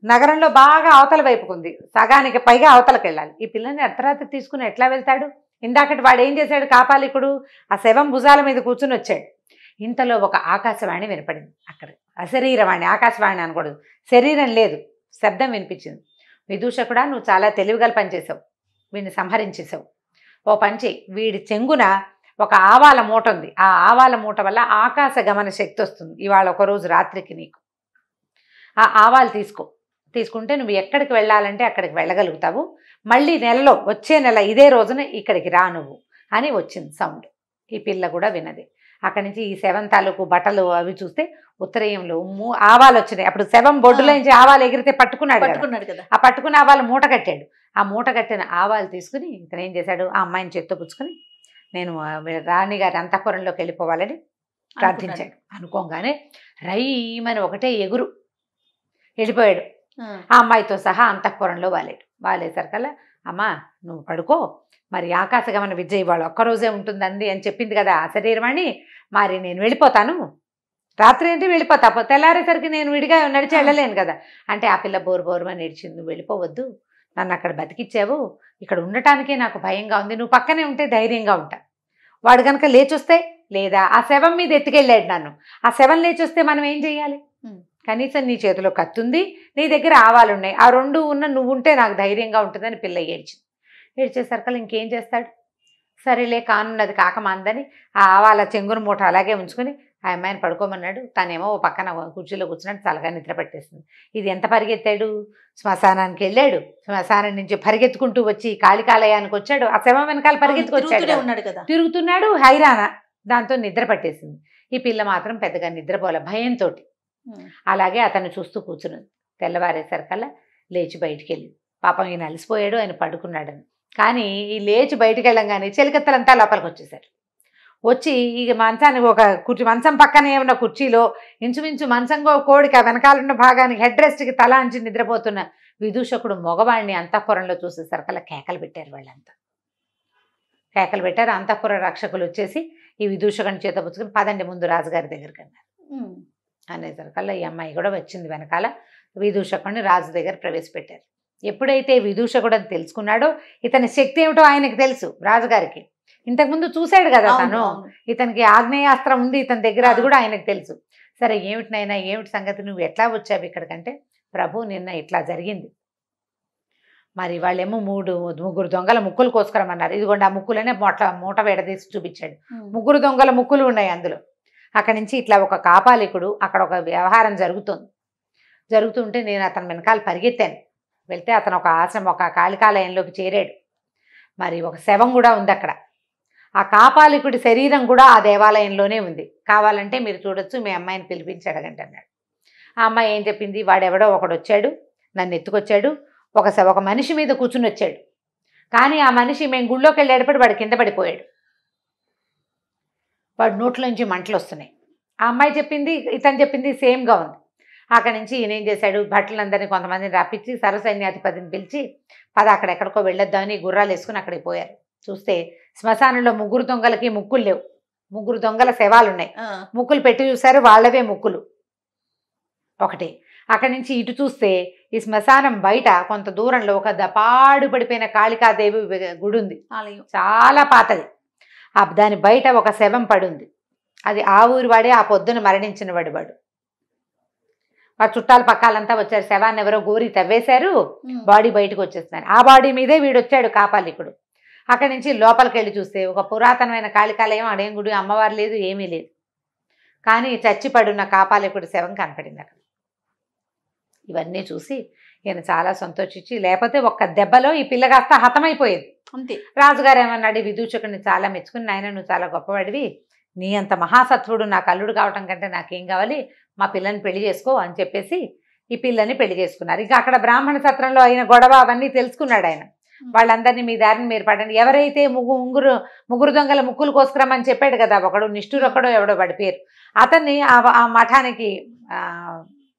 నగరంలో బాగా అవతల వైపుకుంది, సగానికి పైగా అవతలకు వెళ్ళాలి. ఈ పిల్లని అర్ధరాత్రి తీసుకుని ఎట్లా వెళ్తాడు? ఇందాకటి వాడు ఏం చేశాడు, కాపాలికుడు ఆ శవం భుజాల మీద కూర్చుని వచ్చాడు. ఇంతలో ఒక ఆకాశవాణి వినపడింది. అక్కడ అశరీరవాణి, ఆకాశవాణి అనకూడదు, శరీరం లేదు, శబ్దం వినిపించింది. విదూషకుడా, నువ్వు చాలా తెలివిగల పనిచేసావు, వీడిని సంహరించేసావు. ఓ పంచి, వీడి చెంగున ఒక ఆవాల మూట ఉంది, ఆ ఆవాల మూట వల్ల ఆకాశ గమన శక్తి వస్తుంది. ఇవాళ ఒకరోజు రాత్రికి నీకు ఆ ఆవాలు తీసుకుంటే నువ్వు ఎక్కడికి వెళ్ళాలంటే అక్కడికి వెళ్ళగలుగుతావు. మళ్ళీ నెలలో, వచ్చే నెల ఇదే రోజున ఇక్కడికి రా నువ్వు అని వచ్చింది సౌండ్. ఈ పిల్ల కూడా విన్నది. అక్కడి నుంచి ఈ శవం తాలూకు బట్టలు అవి చూస్తే ఉత్తరీయంలో ఆవాలు వచ్చినాయి. అప్పుడు శవం బొడ్డులో నుంచి ఆవాలు ఎగిరితే పట్టుకున్నాడు కదా, ఆ పట్టుకున్న ఆవాలు మూట కట్టాడు. ఆ మూట కట్టిన ఆవాలు తీసుకుని ఇతను ఏం చేశాడు, ఆ అమ్మాయిని చేత్తో పుచ్చుకొని నేను రాణిగారి అంతఃపురంలోకి వెళ్ళిపోవాలని ప్రార్థించాడు. అనుకోగానే రైమని ఒకటే ఎగురు వెళ్ళిపోయాడు. ఆ అమ్మాయితో సహా అంతఃపురంలో వాలేసరికల్లా, అమ్మా నువ్వు పడుకో, మరి ఆకాశగమన విద్య ఇవాళ ఒక్కరోజే ఉంటుందండి అని చెప్పింది కదా ఆ శరీరమని, మరి నేను వెళ్ళిపోతాను, రాత్రి అంటే వెళ్ళిపోతా, తెల్లారేసరికి నేను విడిగా నడిచి వెళ్ళలేను కదా అంటే, ఆ పిల్ల బోరుమని ఏడ్చింది. నువ్వు వెళ్ళిపోవద్దు, నన్ను అక్కడ బతికిచ్చావు, ఇక్కడ ఉండటానికే నాకు భయంగా ఉంది, నువ్వు పక్కనే ఉంటే ధైర్యంగా ఉంటా. వాడు కనుక లేచొస్తే, లేదా ఆ శవం మీద ఎత్తుకెళ్ళాడు నన్ను, ఆ శవం లేచొస్తే మనం ఏం చెయ్యాలి? కనీసం నీ చేతిలో కత్తుంది, నీ దగ్గర ఆవాలు ఉన్నాయి, ఆ రెండు ఉన్న నువ్వు ఉంటే నాకు ధైర్యంగా ఉంటుందని పిల్ల ఏడ్చేసరికి ఇంకేం చేస్తాడు? సరేలే కానున్నది కాకమాందని ఆ ఆవాల చెంగును మూట అలాగే ఉంచుకొని ఆ అమ్మాయిని పడుకోమన్నాడు. తనేమో ఓ పక్కన కుర్చీలో కూర్చున్నట్టు చల్లగా నిద్ర పట్టేస్తుంది. ఇది ఎంత పరిగెత్తాడు, శ్మశానానికి వెళ్ళాడు, శ్మశానం నుంచి పరిగెత్తుకుంటూ వచ్చి కాళికాలయానికి వచ్చాడు, ఆ శవం వెనకాల పరిగెత్తుకొచ్చాడు, తిరుగుతున్నాడు హైరాణ. దాంతో నిద్ర పట్టేసింది. ఈ పిల్ల మాత్రం పెద్దగా నిద్రపోలే, భయంతో అలాగే అతను చూస్తూ కూర్చున్నది. తెల్లవారేసరికల్లా లేచి బయటికి వెళ్ళింది. పాపం ఈయన అలసిపోయాడు, ఆయన పడుకున్నాడని. కానీ ఈ లేచి బయటికి వెళ్ళంగానే చెలికత్తలంతా లోపలికి వచ్చేసారు. వచ్చి ఇక మంచానికి ఒక మంచం పక్కన ఏమన్నా కుర్చీలో ఇంచుమించు మంచంగో కోడికి ఆ వెనకాలన్న భాగానికి హెడ్ రెస్ట్కి తల అంచి నిద్రపోతున్న విదూషకుడు మగవాడిని అంతఃపురంలో చూసేసరికల్లా కేకలు పెట్టారు. వాళ్ళంతా కేకలు పెట్టారు. అంతఃపుర రక్షకులు వచ్చేసి ఈ విదూషకుని చేత పుచ్చుకుని పదండి ముందు రాజుగారి దగ్గరికి అన్నారు. అనేసరికల్లా ఈ అమ్మాయి కూడా వచ్చింది వెనకాల. విదూషకుడిని రాజు దగ్గర ప్రవేశపెట్టారు. ఎప్పుడైతే విదూషకుడు అని తెలుసుకున్నాడో ఇతని శక్తి ఏమిటో ఆయనకు తెలుసు. రాజుగారికి ఇంతకుముందు చూశాడు కదా తను, ఇతనికి ఆగ్నేయాస్త్రం ఉంది ఇతని దగ్గర, అది కూడా ఆయనకు తెలుసు. సరే ఏమిటినైనా ఏమిటి సంగతి, నువ్వు ఎట్లా వచ్చావు ఇక్కడికంటే, ప్రభు నిన్న ఇట్లా జరిగింది, మరి వాళ్ళేమో ముగ్గురు దొంగల ముక్కులు కోసుకురమన్నారు, ఇదిగోండి ఆ ముక్కులనే మూట వేడదీసి చూపించాడు. ముగ్గురు దొంగల ముక్కులు ఉన్నాయి అందులో. అక్కడి నుంచి ఇట్లా ఒక కాపాలికుడు, అక్కడ ఒక వ్యవహారం జరుగుతుంటే నేను అతని వెనకాల పరిగెత్తాను. వెళ్తే అతను ఒక ఆశ్రమం, ఒక కాళికాలయంలోకి చేరాడు. మరి ఒక శవం కూడా ఉంది అక్కడ. ఆ కాపాలికుడి శరీరం కూడా ఆ దేవాలయంలోనే ఉంది. కావాలంటే మీరు చూడొచ్చు, మీ అమ్మాయిని పిలిపించి అడగండి అన్నాడు. ఆ అమ్మాయి ఏం చెప్పింది, వాడెవడో ఒకడు వచ్చాడు, నన్ను ఎత్తుకొచ్చాడు, ఒక మనిషి మీద కూర్చుని వచ్చాడు, కానీ ఆ మనిషి మేము గుళ్ళోకి వెళ్ళేటప్పుడు వాడు కింద పడిపోయాడు, వాడు నోట్లోంచి మంటలు వస్తున్నాయి, ఆ అమ్మాయి చెప్పింది ఇతను చెప్పింది సేమ్గా ఉంది. అక్కడి నుంచి ఈయన ఏం చేశాడు, భటులందరినీ కొంతమందిని రప్పించి సర్వసైన్యాధిపతిని పిలిచి అక్కడ ఎక్కడికో వెళ్ళొద్దామని గుర్రాలు వేసుకుని అక్కడికి పోయారు. చూస్తే శ్మశానంలో 3 దొంగలకి ముక్కులు లేవు. 3 దొంగల శవాలు ఉన్నాయి. ముక్కులు పెట్టి చూశారు, వాళ్ళవే ముక్కులు ఒకటి. అక్కడి నుంచి ఇటు చూస్తే ఈ శ్మశానం బయట కొంత దూరంలో ఒక పాడు పడిపోయిన కాళికాదేవి గుడి ఉంది, చాలా పాతది. దాని బయట ఒక శవం పడుంది. అది ఆ ఊరి వాడే, ఆ పొద్దున మరణించిన వాడు. వాడు చుట్టాల పక్కాలంతా వచ్చారు. శవాన్ని ఎవరో గోరి తవ్వేశారు, బాడీ బయటకు వచ్చేస్తున్నారు. ఆ బాడీ మీదే వీడు వచ్చాడు కాపాలికుడు. అక్కడి నుంచి లోపలికి వెళ్ళి చూస్తే ఒక పురాతనమైన కాళికాలయం, అడేం గుడి, అమ్మవారు లేదు, ఏమీ లేదు. కానీ చచ్చి పడున్న కాపాలికుడి శవం కనపడింది అక్కడ. ఇవన్నీ చూసి ఈయన చాలా సంతోషించి, లేకపోతే ఒక్క దెబ్బలో ఈ పిల్ల కాస్త హతమైపోయేది అంతే. రాజుగారు ఏమన్నాడు, విదూషకుడిని చాలా మెచ్చుకుని, నాయన నువ్వు చాలా గొప్పవాడివి, నీ అంత మహాసత్వుడు నాకు అల్లుడు కావటం కంటే నాకేం కావాలి, మా పిల్లని పెళ్లి చేసుకో అని చెప్పేసి ఈ పిల్లని పెళ్లి చేసుకున్నారు. ఇంకా అక్కడ బ్రాహ్మణ సత్రంలో అయిన గొడవ అవన్నీ తెలుసుకున్నాడు ఆయన. వాళ్ళందరినీ మీ దారిని మీరు పడండి. ఎవరైతే ముగ్గురు దొంగల ముక్కులు కోసుకురమ్మని చెప్పాడు కదా ఒకడు, నిష్ఠురొక్కడో ఎవడో వాడి పేరు, అతన్ని ఆ మఠానికి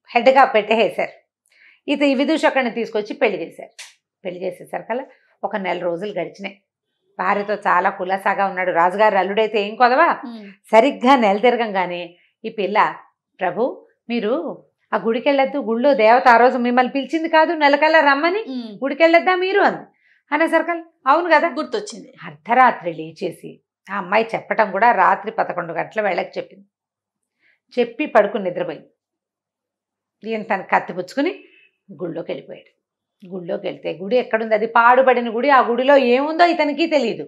హెడ్గా పెట్టేసారు. ఈ విదూషకుడిని తీసుకొచ్చి పెళ్లి చేశారు. పెళ్లి చేసేసరికల్లా ఒక 1 నెల రోజులు గడిచినాయి. భార్యతో చాలా కులాసాగా ఉన్నాడు. రాజుగారు అల్లుడైతే ఏం కొదవా. సరిగ్గా నెల తిరగంగానే ఈ పిల్ల, ప్రభు మీరు ఆ గుడికి వెళ్ళొద్దు, గుళ్ళో దేవత ఆ రోజు మిమ్మల్ని పిలిచింది కాదు, నెలకల్లా రమ్మని, గుడికి వెళ్ళొద్దా మీరు అంది. అనేసరికల్లా అవును కదా గుర్తొచ్చింది. అర్ధరాత్రి లేచేసి ఆ అమ్మాయి చెప్పటం కూడా రాత్రి 11 గంటల వేళకి చెప్పింది. చెప్పి పడుకుని నిద్రపోయింది. ఈయన తను కత్తిపుచ్చుకుని గుళ్ళోకి వెళ్ళిపోయాడు. గుళ్ళోకి వెళ్తే గుడి ఎక్కడుంది, అది పాడుపడిన గుడి. ఆ గుడిలో ఏముందో ఇతనికి తెలియదు.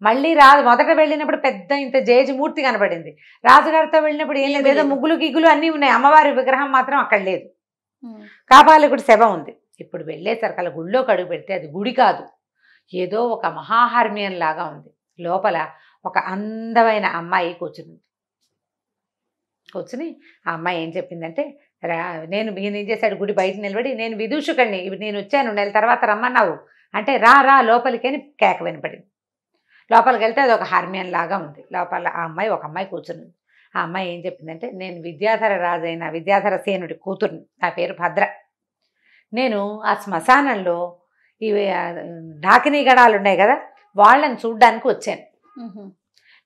మళ్ళీ మొదట వెళ్ళినప్పుడు పెద్ద ఇంత జేజమూర్తి కనబడింది. రాజుగారితో వెళ్ళినప్పుడు ఏం లేదు, ఏదో ముగ్గులు గిగ్గులు అన్నీ ఉన్నాయి, అమ్మవారి విగ్రహం మాత్రం అక్కడ లేదు. కాపాలికుడి శవం ఉంది. ఇప్పుడు వెళ్ళేసరికి అలా గుళ్ళోకి అడుగు పెడితే అది గుడి కాదు, ఏదో ఒక మహాహర్మ్యం లాగా ఉంది. లోపల ఒక అందమైన అమ్మాయి కూర్చుని ఆ అమ్మాయి ఏం చెప్పిందంటే, ఈయన ఏం చేశాడు, గుడి బయట నిలబడి, నేను విదూషకుడిని, నేను వచ్చాను, 1 నెల తర్వాత రమ్మన్నావు అంటే రా లోపలికి అని కేక వినపడింది. లోపలికి వెళ్తే అది ఒక హార్మ్యం లాగా ఉంది. లోపల ఒక అమ్మాయి కూర్చుని. ఆ అమ్మాయి ఏం చెప్పిందంటే, నేను విద్యాధర రాజైన విద్యాధర సేనుడి కూతుర్ని, నా పేరు భద్ర. నేను ఆ శ్మశానంలో ఇవి ఢాకినీ గణాలు ఉన్నాయి కదా, వాళ్ళని చూడ్డానికి వచ్చాను.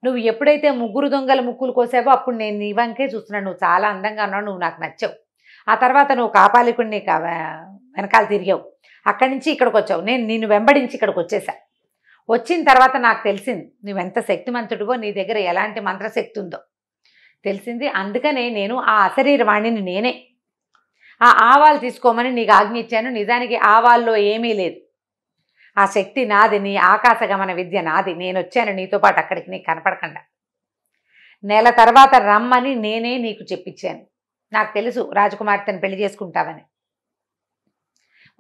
నువ్వు ఎప్పుడైతే 3 దొంగల ముక్కులు కోసావో అప్పుడు నేను నీ వంకే చూస్తున్నాను, నువ్వు చాలా అందంగా ఉన్నావు, నువ్వు నాకు నచ్చావు. ఆ తర్వాత నువ్వు కాపాలికుడిని వెనకాల తిరిగావు, అక్కడి నుంచి ఇక్కడికి వచ్చావు, నేను నిన్ను వెంబడించి ఇక్కడికి వచ్చేసా. వచ్చిన తర్వాత నాకు తెలిసింది నువ్వెంత శక్తిమంతుడివో, నీ దగ్గర ఎలాంటి మంత్రశక్తి ఉందో తెలిసింది. అందుకనే నేను ఆ అశరీరవాణిని నేనే ఆ ఆవాలు తీసుకోమని నీకు ఆజ్ఞ ఇచ్చాను. నిజానికి ఆవాల్లో ఏమీ లేదు, ఆ శక్తి నాది, నీ ఆకాశగమన విద్య నాది. నేను వచ్చాను నీతో పాటు అక్కడికి, నీకు కనపడకుండా. 1 నెల తర్వాత రమ్మని నేనే నీకు చెప్పించాను. నాకు తెలుసు రాజకుమార్తెను పెళ్లి చేసుకుంటావని.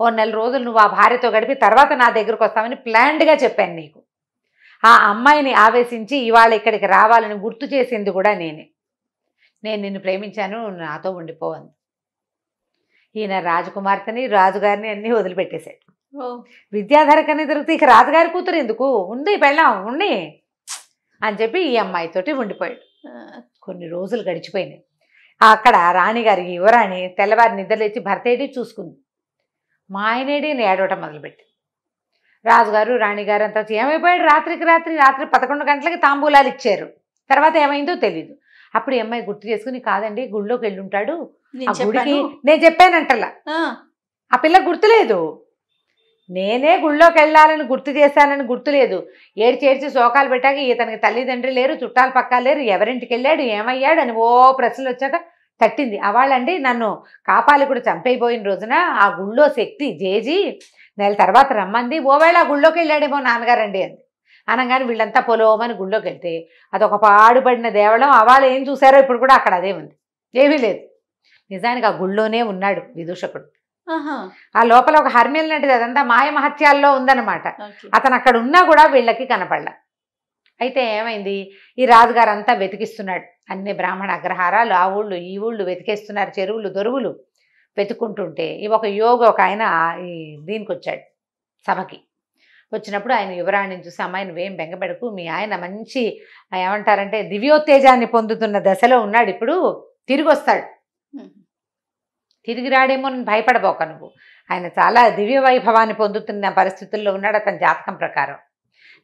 1 నెల రోజులు నువ్వు ఆ భార్యతో గడిపి తర్వాత నా దగ్గరకు వస్తావని ప్లాన్డ్గా చెప్పాను నీకు. ఆ అమ్మాయిని ఆవేశించి ఇవాళ ఇక్కడికి రావాలని గుర్తు చేసింది కూడా నేనే. నేను నిన్ను ప్రేమించాను, నాతో ఉండిపోవాలి. ఈయన రాజకుమార్తెని రాజుగారిని అన్నీ వదిలిపెట్టేశాడు. విద్యాధర కన్నా తిరిగితే ఇక రాజుగారి కూతురు ఎందుకు, ఉంది పెళ్ళాం ఉండి అని చెప్పి ఈ అమ్మాయితోటి ఉండిపోయాడు. కొన్ని రోజులు గడిచిపోయినాయి. అక్కడ రాణిగారి యువరాణి తెల్లవారి నిద్రలేచి భర్తేటి చూసుకుంది. మా ఆయనేడి ఏడవటం మొదలుపెట్టి. రాజుగారు రాణిగారు అంతా ఏమైపోయాడు, రాత్రి 11 గంటలకి తాంబూలాలు ఇచ్చారు. తర్వాత ఏమైందో తెలీదు. అప్పుడు ఈ అమ్మాయి గుర్తు చేసుకుని, కాదండి గుళ్ళోకి వెళ్ళుంటాడు, ఆ గుడికి నేను చెప్పానంటలా, ఆ పిల్ల గుర్తులేదు, నేనే గుళ్ళోకి వెళ్ళాలని గుర్తు చేశానని గుర్తులేదు. ఏడ్చేడ్చి శోకాలు పెట్టాక ఇతనికి తల్లిదండ్రి లేరు, చుట్టాలు పక్కా లేరు, ఎవరింటికి వెళ్ళాడు, ఏమయ్యాడు అని ఓ ప్రశ్నలు వచ్చాక తట్టింది. అవాళ్ళండి నన్ను కాపాలికుడు చంపైపోయిన రోజున ఆ గుళ్ళో శక్తి జేజీ 1 నెల తర్వాత రమ్మంది, ఓవేళ ఆ గుళ్ళోకి వెళ్ళాడేమో నాన్నగారండి అంది. అనగానే వీళ్ళంతా పొలోమని గుళ్ళోకి వెళ్తే అదొక పాడుపడిన దేవళం. అవాళ్ళు ఏం చూసారో ఇప్పుడు కూడా అక్కడ అదే ఉంది, ఏమీ లేదు. నిజానికి ఆ గుళ్ళోనే ఉన్నాడు విదూషకుడు. ఆ లోపల ఒక హర్మ్యం లాంటిది, అదంతా మాయ మహత్యాల్లో ఉందన్నమాట. అతను అక్కడ ఉన్నా కూడా వీళ్ళకి కనపడలా. అయితే ఏమైంది, ఈ రాజుగారు అంతా వెతికిస్తున్నాడు, అన్ని బ్రాహ్మణ అగ్రహారాలు ఆ ఊళ్ళు ఈ ఊళ్ళు వెతికేస్తున్నారు, చెరువులు దొరువులు వెతుక్కుంటుంటే ఒక యోగి ఒక ఆయన దీనికి వచ్చాడు సభకి. వచ్చినప్పుడు ఆయన యువరాణిని చూసి, అమ్మాయి నువ్వేం బెంగపెడకు, మీ ఆయన మంచి ఏమంటారంటే దివ్యోత్తేజాన్ని పొందుతున్న దశలో ఉన్నాడు, ఇప్పుడు తిరిగి వస్తాడు, తిరిగి రాడేమో అని భయపడబోక నువ్వు, ఆయన చాలా దివ్య వైభవాన్ని పొందుతున్న పరిస్థితుల్లో ఉన్నాడు అతని జాతకం ప్రకారం.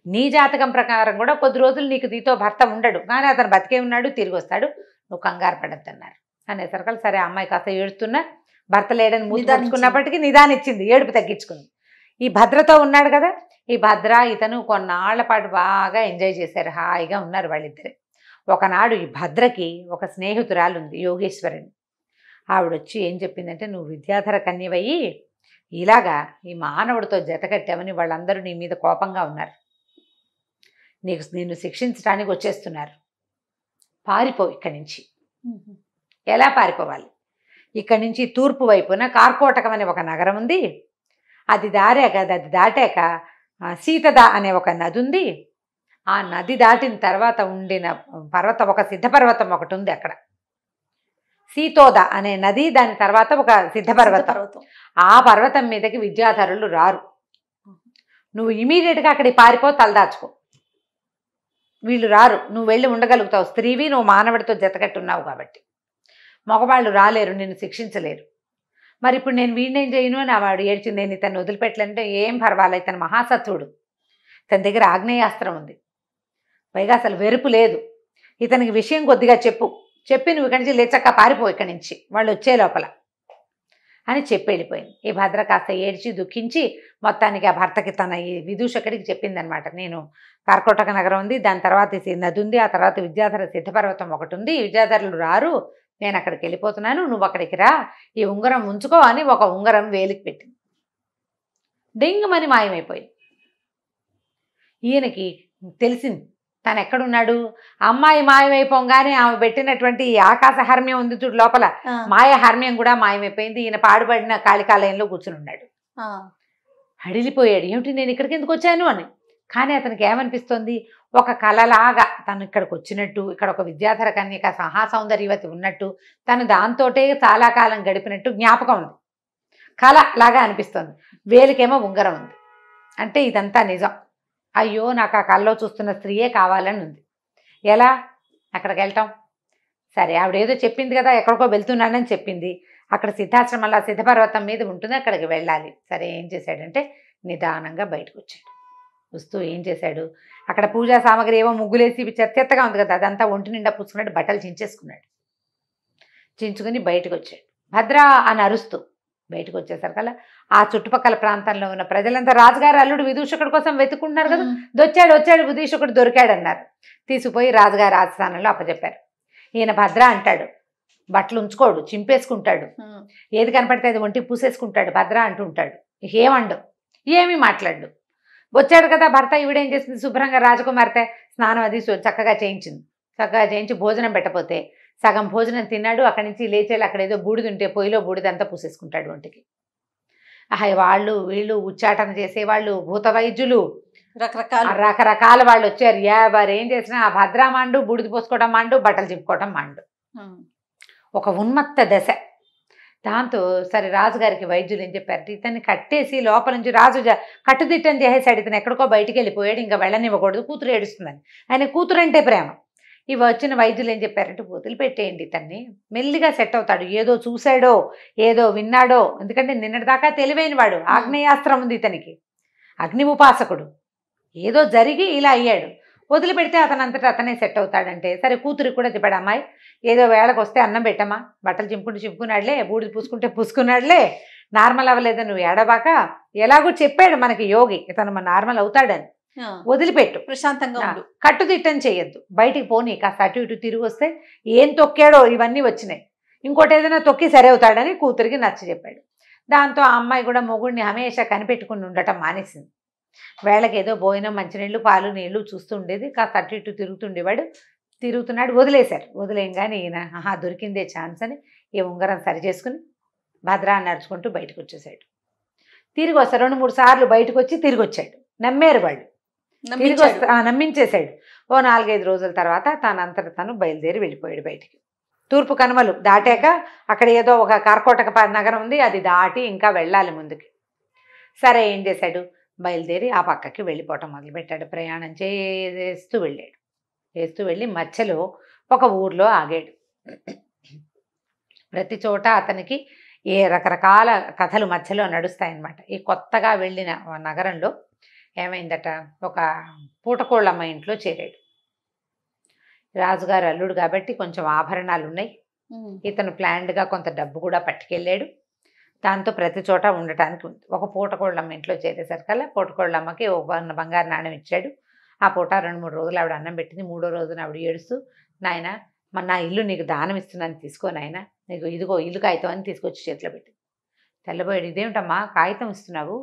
నీ జాతకం ప్రకారం కూడా కొద్ది రోజులు నీతో భర్త ఉండడు, కానీ అతను బతికే ఉన్నాడు, తిరిగి వస్తాడు, నువ్వు కంగారు పడద్దన్నారు. అనేసరికి సరే అమ్మాయి కాస్త ఏడుస్తున్నా, భర్త లేడని మూసుకున్నప్పటికీ నిదానిచ్చింది, ఏడుపు తగ్గించుకుంది. ఈ భద్రతో ఉన్నాడు కదా, ఈ భద్ర ఇతను కొన్నాళ్ల పాటు బాగా ఎంజాయ్ చేశారు, హాయిగా ఉన్నారు వాళ్ళిద్దరే. ఒకనాడు ఈ భద్రకి ఒక స్నేహితురాలు ఉంది, యోగేశ్వరిని. ఆవిడొచ్చి ఏం చెప్పిందంటే, నువ్వు విద్యాధర కన్యవయ్యి ఇలాగా ఈ మానవుడితో జతకట్టామని వాళ్ళందరూ నీ మీద కోపంగా ఉన్నారు, నిన్ను శిక్షించడానికి వచ్చేస్తున్నారు, పారిపో ఇక్కడి నుంచి. ఎలా పారిపోవాలి? ఇక్కడి నుంచి తూర్పు వైపున కార్కోటకం అనే ఒక నగరం ఉంది, అది దాటాక సీతద అనే ఒక నది ఉంది, ఆ నది దాటిన తర్వాత ఉండిన పర్వతం, ఒక సిద్ధపర్వతం ఒకటి ఉంది అక్కడ, సీతోద అనే నది, దాని తర్వాత ఒక సిద్ధపర్వతం. ఆ పర్వతం మీదకి విద్యాధరులు రారు, నువ్వు ఇమీడియట్గా అక్కడికి పారిపో, తలదాచుకో, వీళ్ళు రారు, నువ్వు వెళ్ళి ఉండగలుగుతావు, స్త్రీవి, నువ్వు మానవుడితో జతకట్టున్నావు కాబట్టి, మగవాళ్ళు రాలేరు, నిన్ను శిక్షించలేరు. మరి ఇప్పుడు నేను వీడినేం చేయను అని వాడు ఏడ్చింది. నేను ఇతను వదిలిపెట్టలంటే ఏం పర్వాలేదు, ఇతను మహాసత్వుడు, తన దగ్గర ఆగ్నేయాస్త్రం ఉంది, పైగా అసలు వెరుపు లేదు, ఇతనికి విషయం కొద్దిగా చెప్పి నువ్వు ఇక్కడి నుంచి లేచక్క పారిపో ఇక్కడి నుంచి, వాళ్ళు వచ్చే లోపల అని చెప్పి వెళ్ళిపోయింది. ఈ భద్ర కాస్త ఏడ్చి దుఃఖించి మొత్తానికి ఆ భర్తకి తన ఈ విదూషకుడికి చెప్పిందనమాట, నేను కార్కోటక నగరం ఉంది, దాని తర్వాత నది ఉంది, ఆ తర్వాత విద్యాధర సిద్ధపర్వతం ఒకటి ఉంది, విద్యాధరులు రారు, నేను అక్కడికి వెళ్ళిపోతున్నాను, నువ్వు అక్కడికి రా, ఈ ఉంగరం ఉంచుకో అని ఒక ఉంగరం వేలికి పెట్టింది. డింగమని మాయమైపోయింది. ఈయనకి తెలిసింది తను ఎక్కడున్నాడు. అమ్మాయి మాయమైపోగానే ఆమె పెట్టినటువంటి ఆకాశ హర్మ్యం ఉంది చూడు లోపల, మాయ హర్మ్యం కూడా మాయమైపోయింది. ఈయన పాడుపడిన కాళికాలయంలో కూర్చుని ఉన్నాడు. హడిలిపోయాడు, ఏమిటి నేను ఇక్కడికి ఎందుకు వచ్చాను అని. కానీ అతనికి ఏమనిపిస్తోంది, ఒక కళలాగా తను ఇక్కడికి వచ్చినట్టు, ఇక్కడ ఒక విద్యాధర కన్యక మహాసౌందర్యవతి ఉన్నట్టు, తను దాంతోటే చాలా కాలం గడిపినట్టు జ్ఞాపకం ఉంది, కళ లాగా అనిపిస్తోంది. వేలికేమో ఉంగరం ఉంది, అంటే ఇదంతా నిజం. అయ్యో నాకు ఆ కళ్ళలో చూస్తున్న స్త్రీయే కావాలని ఉంది. ఎలా అక్కడికి వెళ్తాం? సరే ఆవిడేదో చెప్పింది కదా, ఎక్కడికో వెళ్తున్నానని చెప్పింది, అక్కడ సిద్ధాశ్రమంలో సిద్ధపర్వతం మీద ఉంటుంది, అక్కడికి వెళ్ళాలి. సరే ఏం చేశాడంటే నిదానంగా బయటకు వచ్చాడు. వస్తూ ఏం చేశాడు, అక్కడ పూజా సామాగ్రి ఏవో ముగ్గులేసి చెత్తగా ఉంది కదా, అదంతా ఒంటి నిండా పుచ్చుకున్నాడు, బట్టలు చించేసుకున్నాడు. చించుకుని బయటకు వచ్చాడు. భద్ర అని అరుస్తూ బయటకు వచ్చేసరికల్లా ఆ చుట్టుపక్కల ప్రాంతంలో ఉన్న ప్రజలంతా రాజుగారు అల్లుడు విదూషకుడి కోసం వెతుకుంటున్నారు కదా, వచ్చాడు విదూషకుడు దొరికాడు అన్నారు. తీసుకుపోయి రాజుగారి ఆస్థానంలో అప్పచెప్పారు. ఈయన భద్ర అంటాడు, బట్టలు ఉంచుకోడు, చింపేసుకుంటాడు, ఏది కనపడితే అది ఒంటికి పూసేసుకుంటాడు, భద్ర అంటుంటాడు. ఏమండు, ఏమీ మాట్లాడు. వచ్చాడు కదా భర్త, ఈవిడేం చేసింది, శుభ్రంగా రాజకుమార్తె స్నానం అది చక్కగా చేయించి భోజనం పెట్టపోతే సగం భోజనం తిన్నాడు. అక్కడి నుంచి లేచేళ్ళు అక్కడ ఏదో బూడిద ఉంటే పొయ్యిలో బూడిదంతా పూసేసుకుంటాడు ఒంటికి. వాళ్ళు వీళ్ళు ఉచ్చాటన చేసేవాళ్ళు, భూత వైద్యులు, రకరకాల వాళ్ళు వచ్చారు. ఎవరు ఏం చేసినా ఆ భద్రా మాండు, బూడిద పోసుకోవడం మాండు, బట్టలు చింపుకోవడం మాండు. ఒక ఉన్మత్త దశ. దాంతో సరే రాజుగారికి వైద్యులు ఏం చెప్పారు, ఇతన్ని కట్టేసి లోపల నుంచి రాజు కట్టుదిట్టం చేసేసాడు, ఇతను ఎక్కడికో బయటికి వెళ్ళిపోయాడు, ఇంకా వెళ్ళనివ్వకూడదు, కూతురు ఏడుస్తుందని. ఆయన కూతురు అంటే ప్రేమ. ఇవి వచ్చిన వైద్యులు ఏం చెప్పారంటే, వదిలి పెట్టేయండి, ఇతన్ని మెల్లిగా సెట్ అవుతాడు, ఏదో చూశాడో ఏదో విన్నాడో, ఎందుకంటే నిన్నటిదాకా తెలివైన వాడు, ఆగ్నేయాస్త్రం ఉంది ఇతనికి, అగ్ని ఉపాసకుడు, ఏదో జరిగి ఇలా అయ్యాడు, వదిలిపెడితే అతనంతటా అతనే సెట్ అవుతాడంటే. సరే కూతురికి కూడా చెప్పాడు, అమ్మాయి ఏదో వేళకు వస్తే అన్నం పెట్టమ్మా, బట్టలు చింపుకున్నాడులే, బూడిద పూసుకున్నాడులే, నార్మల్ అవ్వలేదు, నువ్వు ఏడబాక, ఎలాగో చెప్పాడు మనకి యోగి, ఇతను నార్మల్ అవుతాడని, వదిలిపెట్టు, ప్రశాంతంగా ఉండు, కట్టుదిట్టం చేయొద్దు, బయటికి పోనీ, కాస్త అటు ఇటు తిరిగి వస్తే ఏం తొక్కాడో ఇవన్నీ వచ్చినాయి, ఇంకోటి ఏదైనా తొక్కి సరే అవుతాడని కూతురికి నచ్చ చెప్పాడు. దాంతో ఆ అమ్మాయి కూడా మొగుడిని హమేషా కనిపెట్టుకుని ఉండటం మానేసింది. వేళకి ఏదో భోజనం, మంచినీళ్ళు, పాలు, నీళ్లు చూస్తూ ఉండేది, కాస్త అటు ఇటు తిరుగుతున్నాడు. వదిలేశారు. వదిలేయంగానే ఈయన దొరికిందే ఛాన్స్ అని ఈ ఉంగరం సరి చేసుకుని భద్రా నడుచుకుంటూ బయటకు వచ్చేసాడు. తిరిగి వస్తారు, 2-3 సార్లు బయటకు వచ్చి తిరిగి వచ్చాడు. నమ్మారు వాళ్ళు, తిరిగి నమ్మించేశాడు. ఓ 4-5 రోజుల తర్వాత తనంతట తను బయలుదేరి వెళ్ళిపోయాడు బయటికి. తూర్పు కనుమలు దాటాక అక్కడ ఏదో ఒక కార్కోటక నగరం ఉంది, అది దాటి ఇంకా వెళ్ళాలి ముందుకి. సరే ఏం చేశాడు, బయలుదేరి ఆ పక్కకి వెళ్ళిపోవటం మొదలుపెట్టాడు. ప్రయాణం చేస్తూ వెళ్ళి మధ్యలో ఒక ఊర్లో ఆగాడు. ప్రతి చోట అతనికి రకరకాల కథలు మధ్యలో నడుస్తాయన్నమాట. ఈ కొత్తగా వెళ్ళిన నగరంలో ఏమైందట, ఒక పూటకోళ్ళమ్మ ఇంట్లో చేరాడు. రాజుగారు అల్లుడు కాబట్టి కొంచెం ఆభరణాలు ఉన్నాయి. ఇతను ప్లాన్డ్గా కొంత డబ్బు కూడా పట్టుకెళ్ళాడు. దాంతో ప్రతి చోట ఉండటానికి ఉంది. ఒక పూటకోళ్ళమ్మ ఇంట్లో చేరేసరికల్లా పూటకోళ్ళమ్మకి ఒక బంగారు నాణ్యం ఇచ్చాడు. ఆ పూట 2-3 రోజులు ఆవిడ అన్నం పెట్టింది. 3వ రోజున ఆవిడ ఏడుస్తూ, నాయన మన నా ఇల్లు నీకు దానం ఇస్తున్నాను, తీసుకో నాయన, నీకు ఇదిగో ఇల్లు కాగితం అని తీసుకొచ్చి చేతిలో పెట్టింది. తెల్లబోయాడు, ఇదేమిటమ్మా కాగితం ఇస్తున్నావు,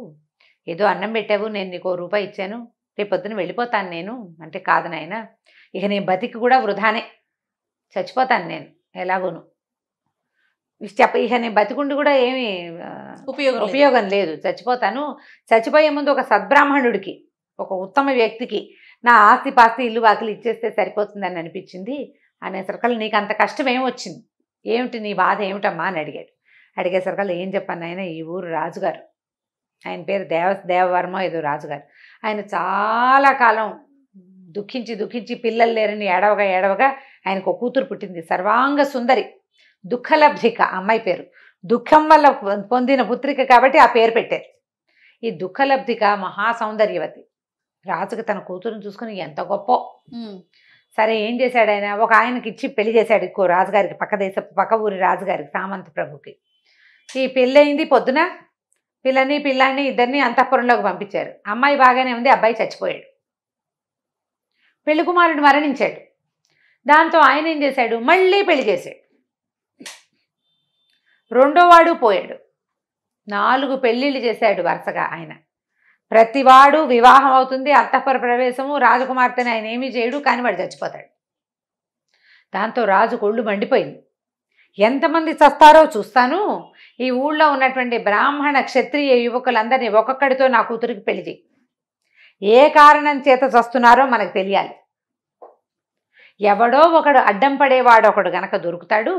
ఏదో అన్నం పెట్టావు, నేను నీకు రూపాయి ఇచ్చాను, రేపు పొద్దున వెళ్ళిపోతాను నేను అంటే, కాదు నాయన, ఇక నేను బతికి కూడా వృధానే, చచ్చిపోతాను నేను ఎలాగోను, ఇక నేను బతికుండి కూడా ఏమీ ఉపయోగం లేదు, చచ్చిపోతాను. చచ్చిపోయే ముందు ఒక సద్బ్రాహ్మణుడికి, ఒక ఉత్తమ వ్యక్తికి నా ఆస్తి పాస్తి ఇల్లు వాకిలు ఇచ్చేస్తే సరిపోతుందని అనిపించింది అనేసరికల్లా, నీకు అంత కష్టం ఏమొచ్చింది, ఏమిటి నీ బాధ ఏమిటమ్మా అని అడిగాడు. అడిగేసరికల్లా ఏం చెప్పాను ఆయన, ఈ ఊరు రాజుగారు, ఆయన పేరు దేవవర్మ ఏదో రాజుగారు, ఆయన చాలా కాలం దుఃఖించి పిల్లలు లేరని ఏడవగా ఆయనకు ఒక కూతురు పుట్టింది, సర్వాంగ సుందరి, దుఃఖలబ్ధిక అమ్మాయి పేరు, దుఃఖం వల్ల పొందిన పుత్రిక కాబట్టి ఆ పేరు పెట్టారు. ఈ దుఃఖలబ్ధిక మహాసౌందర్యవతి. రాజుకి తన కూతురుని చూసుకుని ఎంత గొప్ప. సరే ఏం చేశాడు ఆయన, ఒక ఆయనకి ఇచ్చి పెళ్లి చేశాడు, ఇంకో రాజుగారికి, పక్క ఊరి రాజుగారికి, సామంత ప్రభుకి. ఈ పెళ్ళయింది, పొద్దున పిల్లాన్ని ఇద్దరిని అంతఃపురంలోకి పంపించారు. అమ్మాయి బాగానే ఉంది, అబ్బాయి చచ్చిపోయాడు. పెళ్లి కుమారుడు మరణించాడు. దాంతో ఆయన ఏం చేశాడు, మళ్ళీ పెళ్లి చేశాడు. రెండోవాడు పోయాడు. 4 పెళ్ళిళ్ళు చేశాడు వరుసగా ఆయన. ప్రతివాడు వివాహం అవుతుంది, అంతఃపుర ప్రవేశము, రాజకుమార్తెని ఆయన ఏమీ చేయడు, కానీ వాడు చచ్చిపోతాడు. దాంతో రాజు కొళ్ళు మండిపోయింది. ఎంతమంది చస్తారో చూస్తాను, ఈ ఊళ్ళో ఉన్నటువంటి బ్రాహ్మణ క్షత్రియ యువకులందరినీ ఒక్కొక్కడితో నా కూతురికి పెళ్లి చేయి, ఏ కారణం చేత చస్తున్నారో మనకు తెలియాలి, ఎవడో ఒకడు అడ్డం పడేవాడు ఒకడు గనక దొరుకుతాడు,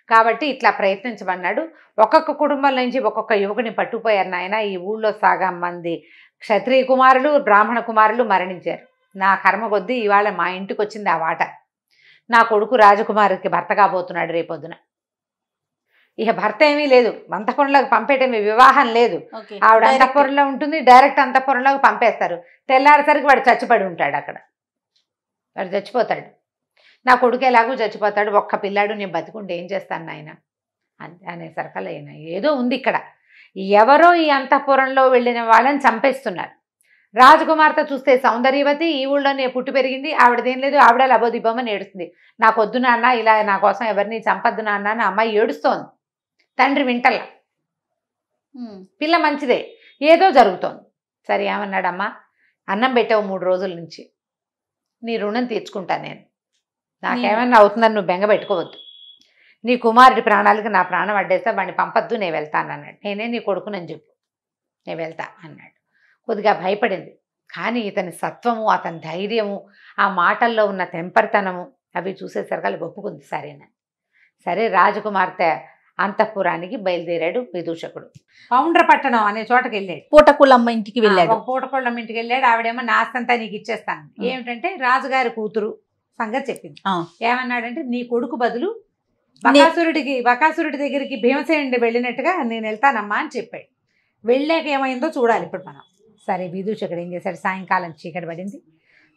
కాబట్టి ఇట్లా ప్రయత్నించమన్నాడు. ఒక్కొక్క కుటుంబం నుంచి ఒక్కొక్క యువకుని పట్టుకుపోయారు నాయన. ఈ ఊళ్ళో సగం మంది క్షత్రియ కుమారులు, బ్రాహ్మణ కుమారులు మరణించారు. నా కర్మ కొద్దీ ఇవాళ మా ఇంటికి వచ్చింది ఆ వాట. నా కొడుకు రాజకుమారికి భర్త కాబోతున్నాడు రేపొద్దున. ఇక భర్త ఏమీ లేదు, అంతఃపురంలోకి పంపేటమే, వివాహం లేదు, ఆవిడ అంతఃపురంలో ఉంటుంది, డైరెక్ట్ అంతఃపురంలోకి పంపేస్తారు. తెల్లారేసరికి వాడు చచ్చిపడి ఉంటాడు అక్కడ, వాడు చచ్చిపోతాడు. నా కొడుకు ఎలాగూ చచ్చిపోతాడు, ఒక్క పిల్లాడు, నేను బతికుంటే ఏం చేస్తాను నాయన అనేసరికల్లా ఏదో ఉంది ఇక్కడ, ఎవరో ఈ అంతఃపురంలో వెళ్ళిన వాళ్ళని చంపేస్తున్నారు. రాజకుమార్తె చూస్తే సౌందర్యవతి, ఈ ఊళ్ళోనే పుట్టి పెరిగింది, ఆవిడదేం లేదు, ఆవిడ లబోదిబ్బమని ఏడుస్తుంది. నాకొద్దు నాన్న, ఇలా నా కోసం ఎవరిని చంపద్దు నాన్న అని అమ్మాయి ఏడుస్తోంది. తండ్రి వింటల్లా. పిల్ల మంచిదే, ఏదో జరుగుతోంది. సరే ఏమన్నాడమ్మా, అన్నం పెట్టావు 3 రోజుల నుంచి, నీ రుణం తీర్చుకుంటాను నేను, నాకేమన్నా అవుతుందని నువ్వు బెంగ పెట్టుకోవద్దు, నీ కుమారుడి ప్రాణాలకి నా ప్రాణం అడ్డేస్తా, వాడిని పంపద్దు, నేను వెళ్తాను అన్నాడు. నేనే నీ కొడుకునని చెప్పు, నేను వెళ్తా అన్నాడు. కొద్దిగా భయపడింది, కానీ ఇతని సత్వము, అతని ధైర్యము, ఆ మాటల్లో ఉన్న తెంపరితనము అవి చూసేసరికి ఒప్పుకుంది సరేనని. సరే రాజకుమార్తె అంతఃపురానికి బయలుదేరాడు విదూషకుడు. పౌండ్రపట్టణం అనే చోటకి వెళ్ళాడు. పూటకోళ్ళమ్మ ఇంటికి వెళ్ళాడు. పూటకోళ్ళమ్మ ఇంటికి వెళ్ళాడు. ఆవిడేమో నా ఆస్తంతా నీకు ఇచ్చేస్తాను, ఏమిటంటే రాజుగారి కూతురు సంగతి చెప్పింది. ఏమన్నాడంటే, నీ కొడుకు బదులు బకాసురుడి దగ్గరికి భీమసేనుడి వెళ్ళినట్టుగా నేను వెళ్తానమ్మా అని చెప్పాడు. వెళ్ళాక ఏమైందో చూడాలి ఇప్పుడు మనం. సరే విదూషకుడు ఏం చేశాడు, సాయంకాలం చీకటి పడింది,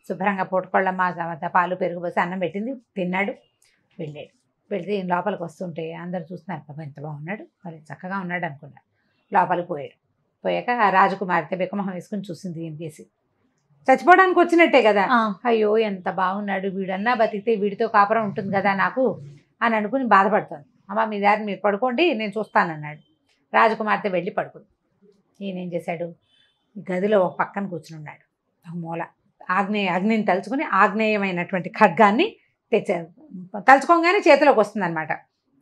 శుభ్రంగా పూటకోళ్ళమ్మ పాలు పెరుగు పోసి అన్నం పెట్టింది, తిన్నాడు, వెళ్ళాడు. వెళ్తే లోపలికి వస్తుంటే అందరు చూస్తున్నారు, పాపం ఎంత బాగున్నాడు, మరి చక్కగా ఉన్నాడు అనుకున్నారు. లోపలికి పోయాక ఆ రాజకుమార్తె బికమొహం వేసుకుని చూసింది, ఏం చేసి చచ్చిపోవడానికి వచ్చినట్టే కదా, అయ్యో ఎంత బాగున్నాడు, వీడన్నా బతికితే వీడితో కాపురం ఉంటుంది కదా నాకు అని అనుకుని బాధపడుతుంది. అమ్మ మీ దారి మీరు పడుకోండి, నేను చూస్తానన్నాడు. రాజకుమార్తె వెళ్ళి పడుకుంది. ఈయన ఏం చేశాడు, గదిలో ఒక పక్కన కూర్చుని ఉన్నాడు. ఒక మూల అగ్నిని తలుచుకుని ఆగ్నేయమైనటువంటి ఖడ్గాన్ని తెచ్చారు. తలుచుకోగానే చేతిలోకి వస్తుంది అనమాట.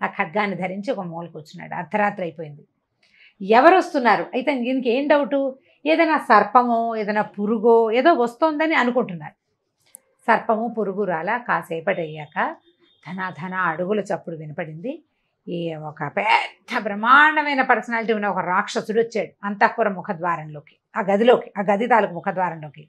ఆ ఖడ్గాన్ని ధరించి ఒక మూల కూర్చున్నాడు. అర్ధరాత్రి అయిపోయింది. ఎవరు వస్తున్నారు అయితే దీనికి ఏం డౌటు, ఏదైనా సర్పమో ఏదైనా పురుగో ఏదో వస్తోందని అనుకుంటున్నారు. సర్పము పురుగు రాలా. కాసేపటి అయ్యాక ధన అడుగుల చప్పుడు వినపడింది. ఈ ఒక పెద్ద పెద్ద బ్రహ్మాండమైన పర్సనాలిటీ ఉన్న ఒక రాక్షసుడు వచ్చాడు అంతఃపుర ముఖద్వారంలోకి, ఆ గదిలోకి, ఆ గది తాలూకు ముఖద్వారంలోకి.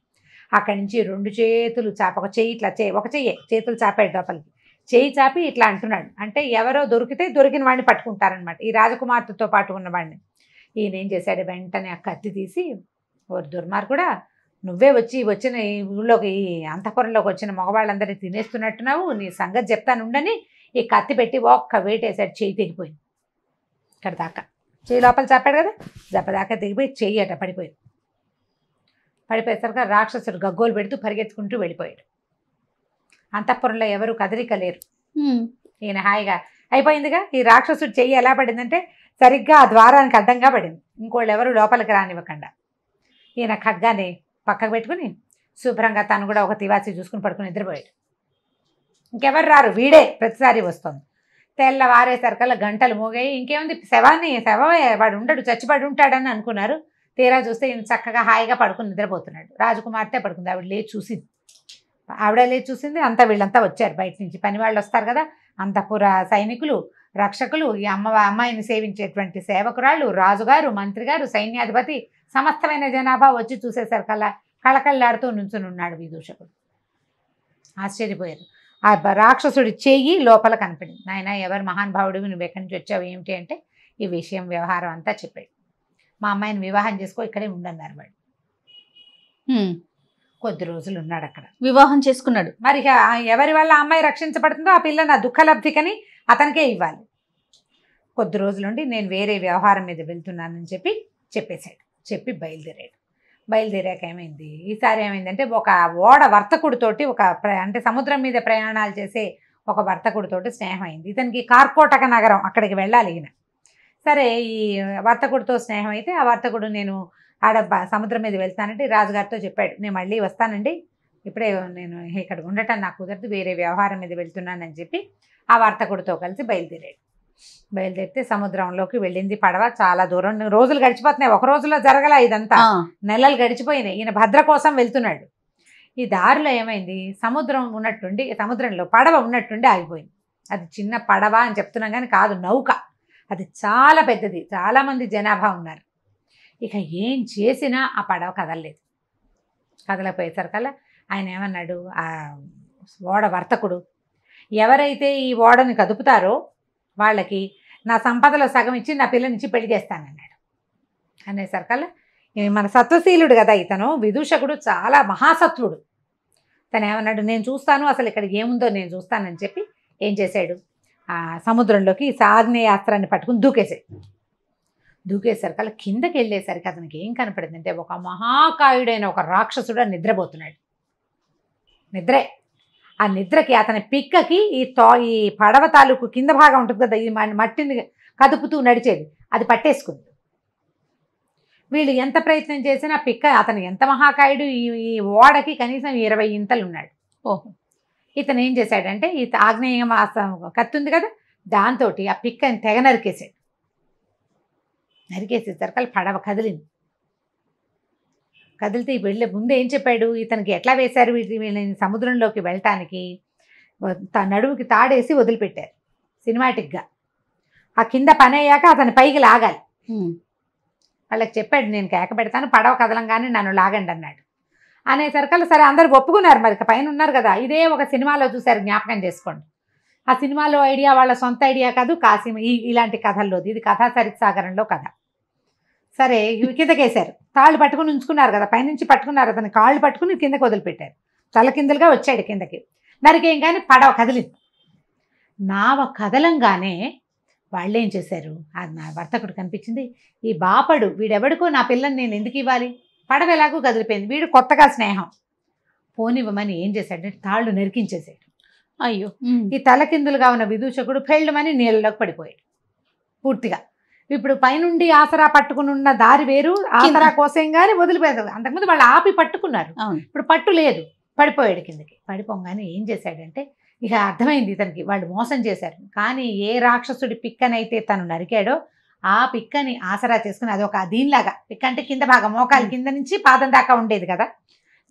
అక్కడి నుంచి 2 చేతులు చాప, ఒక చెయ్యి ఇట్లా ఒక చెయ్యే చేతులు చాపాడు లోపలికి. చెయ్యి చాపి ఇట్లా అంటున్నాడు. అంటే ఎవరో దొరికితే దొరికిన వాడిని పట్టుకుంటారనమాట, ఈ రాజకుమార్తెతో పాటు ఉన్నవాడిని. ఈయన ఏం చేశాడు, వెంటనే ఆ కత్తి తీసి, ఓ దుర్మార్గుడా, నువ్వే వచ్చిన ఈ ఊళ్ళోకి, ఈ అంతఃపురంలోకి వచ్చిన మగవాళ్ళందరినీ తినేస్తున్నట్టున్నావు, నీ సంగతి చెప్తానుండని ఈ కత్తి పెట్టి ఒక్క వేటేశాడు. చెయ్యి తెగిపోయింది. ఇక్కడ దాకా చెయ్యి లోపల చాపాడు కదా, దెబ్బదాకా తెగిపోయి చెయ్యి అట పడిపోయింది. పడిపోయేసరికి రాక్షసుడు గగ్గోలు పెడుతూ పరిగెత్తుకుంటూ వెళ్ళిపోయాడు. అంతఃపురంలో ఎవరు కదలిక లేరు. ఈయన హాయిగా అయిపోయిందిగా. ఈ రాక్షసుడు చెయ్యి ఎలా పడిందంటే సరిగ్గా ఆ ద్వారానికి అడ్డంగా పడింది, ఇంకోళ్ళు ఎవరు లోపలికి రానివ్వకుండా. ఈయన ఖడ్గాని పక్కకు పెట్టుకుని శుభ్రంగా తను కూడా ఒక తివాసి చూసుకుని పడుకుని నిద్రపోయాడు. ఇంకెవరు రారు, వీడే ప్రతిసారి వస్తుంది. తెల్లవారేసరికల్లా గంటలు మోగాయి. ఇంకేముంది, శవమే, వాడు ఉండడు, చచ్చిపడి ఉంటాడని అనుకున్నారు. తీరా చూస్తే ఈయన చక్కగా హాయిగా పడుకుని నిద్రపోతున్నాడు. రాజకుమార్తె పడుకుంది. ఆవిడ లేచి చూసింది. అంతా వీళ్ళంతా వచ్చారు బయట నుంచి, పని వాళ్ళు వస్తారు కదా, అంతఃపుర సైనికులు, రక్షకులు, ఈ అమ్మాయిని సేవించేటువంటి సేవకురాళ్ళు, రాజుగారు, మంత్రి గారు, సైన్యాధిపతి, సమస్తమైన జనాభా వచ్చి చూసేసరికల్లా కళకళ్ళాడుతూ నుంచుని ఉన్నాడు విదూషకుడు. ఆశ్చర్యపోయారు. ఆ రాక్షసుడి చెయ్యి లోపల కనపడింది. నాయన, ఎవరు మహానుభావుడివి, నువ్వు ఎక్కడి నుంచి వచ్చావు ఏమిటి అంటే ఈ విషయం వ్యవహారం అంతా చెప్పాడు. మా అమ్మాయిని వివాహం చేసుకో, ఇక్కడే ఉండన్నారు వాడు. కొద్ది రోజులు ఉన్నాడు అక్కడ, వివాహం చేసుకున్నాడు. మరి ఎవరి వల్ల అమ్మాయి రక్షించబడుతుందో ఆ పిల్ల నా దుఃఖలబ్ధికని అతనికే ఇవ్వాలి. కొద్ది రోజులుండి నేను వేరే వ్యవహారం మీద వెళ్తున్నానని చెప్పేశాడు. చెప్పి బయలుదేరాక ఏమైంది, ఈసారి ఏమైందంటే ఒక ఓడ వర్తకుడితోటి అంటే సముద్రం మీద ప్రయాణాలు చేసే ఒక వర్తకుడితోటి స్నేహం అయింది. ఇతనికి కార్కోటక నగరం, అక్కడికి వెళ్ళాలి ఈయన. సరే, ఈ వర్తకుడితో స్నేహం అయితే ఆ వర్తకుడు నేను ఆడ సముద్రం మీద వెళ్తానంటే రాజుగారితో చెప్పాడు, నేను మళ్ళీ వస్తానండి, ఇప్పుడే నేను ఇక్కడ ఉండటం నాకు కుదరదు, వేరే వ్యవహారం మీద వెళ్తున్నానని చెప్పి ఆ వర్తకుడితో కలిసి బయలుదేరితే సముద్రంలోకి వెళ్ళింది పడవ. చాలా దూరం, రోజులు గడిచిపోతున్నాయి. ఒక రోజులో జరగల ఇదంతా, నెలలు గడిచిపోయినాయి. ఈయన భద్ర కోసం వెళ్తున్నాడు. ఈ దారిలో ఏమైంది, సముద్రంలో పడవ ఉన్నట్టుండి ఆగిపోయింది. అది చిన్న పడవ అని చెప్తున్నాం కానీ కాదు, నౌక. అది చాలా పెద్దది, చాలామంది జనాభా ఉన్నారు. ఇక ఏం చేసినా ఆ పడవ కదలపోయేసరికల్లా ఆయన ఏమన్నాడు, ఆ ఓడ వర్తకుడు, ఎవరైతే ఈ ఓడని కదుపుతారో వాళ్ళకి నా సంపదలో సగం ఇచ్చి నా పిల్లనిచ్చి పెళ్లి చేస్తానన్నాడు. అనేసరికల్లా మన సత్వశీలుడు కదా ఇతను, విదూషకుడు చాలా మహాసత్వుడు. తను ఏమన్నాడు, నేను చూస్తాను, అసలు ఇక్కడ ఏముందో నేను చూస్తానని చెప్పి ఏం చేశాడు, ఆ సముద్రంలోకి ఆగ్నేయాస్త్రాన్ని పట్టుకుని దూకేసరికల్లా కిందకి వెళ్ళేసరికి అతనికి ఏం కనపడిందంటే ఒక మహాకాయుడైన ఒక రాక్షసుడు నిద్రపోతున్నాడు. ఆ నిద్రకి అతని పిక్కకి ఈ పడవ తాలూకు కింద భాగం ఉంటుంది కదా, ఈ మట్టిని కదుపుతూ నడిచేది, అది పట్టేసుకుంది. వీళ్ళు ఎంత ప్రయత్నం చేసినా పిక్క, అతను ఎంత మహాకాయుడు, ఈ ఓడకి కనీసం 20 ఇంతలు ఉన్నాడు. ఇతను ఏం చేశాడంటే ఈ ఆగ్నేయ కత్తి ఉంది కదా, దాంతో ఆ పిక్కని తెగ నరికేసేసరికి పడవ కదిలితే వెళ్ళే ముందు ఏం చెప్పాడు, ఇతనికి ఎట్లా వేశారు వీళ్ళని సముద్రంలోకి వెళ్ళటానికి, నడువుకి తాడేసి వదిలిపెట్టారు సినిమాటిక్గా. ఆ కింద పని అయ్యాక అతని పైకి లాగాలి. వాళ్ళకి చెప్పాడు, నేను కేక పెడతాను, పడవ కదలంగానే నన్ను లాగండి అన్నాడు. అనేసరికల్లా సరే అందరు ఒప్పుకున్నారు. మరి పైన ఉన్నారు కదా, ఇదే ఒక సినిమాలో చూశారు, జ్ఞాపకం చేసుకోండి. ఆ సినిమాలో ఐడియా వాళ్ళ సొంత ఐడియా కాదు, కాసిం ఇలాంటి కథల్లోది, ఇది కథా సరిసాగరంలో కథ. సరే కిందకేశారు, తాళ్ళు పట్టుకుని ఉంచుకున్నారు కదా, పైనుంచి పట్టుకున్నారు, అతని కాళ్ళు పట్టుకుని కిందకి వదిలిపెట్టారు. తలకిందులుగా వచ్చాడు కిందకి. నరికేం కానీ పడవ కదిలింది. నావ కదలంగానే వాళ్ళేం చేశారు, నా వర్తకుడు కనిపించింది, ఈ బాపడు వీడెవడికో నా పిల్లని నేను ఎందుకు ఇవ్వాలి, పడవ ఎలాగూ కదిలిపోయింది, వీడు కొత్తగా స్నేహం పోనివ్వమని ఏం చేశాడంటే తాళ్ళు నరికించేసాడు. అయ్యో, ఈ తలకిందులుగా ఉన్న విదూషకుడు పెళ్ళమని నీళ్ళలోకి పడిపోయాడు పూర్తిగా. ఇప్పుడు పైనుండి ఆసరా పట్టుకుని ఉన్న దారి వేరు, ఆసరా కోసం కానీ వదిలిపోయారు. అంతకుముందు వాళ్ళు ఆపి పట్టుకున్నారు, ఇప్పుడు పట్టు లేదు, పడిపోయాడు కిందకి. పడిపోగానే ఏం చేశాడంటే ఇక అర్థమైంది ఇతనికి, వాళ్ళు మోసం చేశారు. కానీ ఏ రాక్షసుడి పిక్కనైతే తను నరికాడో ఆ పిక్కని ఆసరా చేసుకుని, అదొక దీనిలాగా, పిక్క అంటే కింద భాగం, మోకాలు కింద నుంచి పాదం దాకా ఉండేది కదా,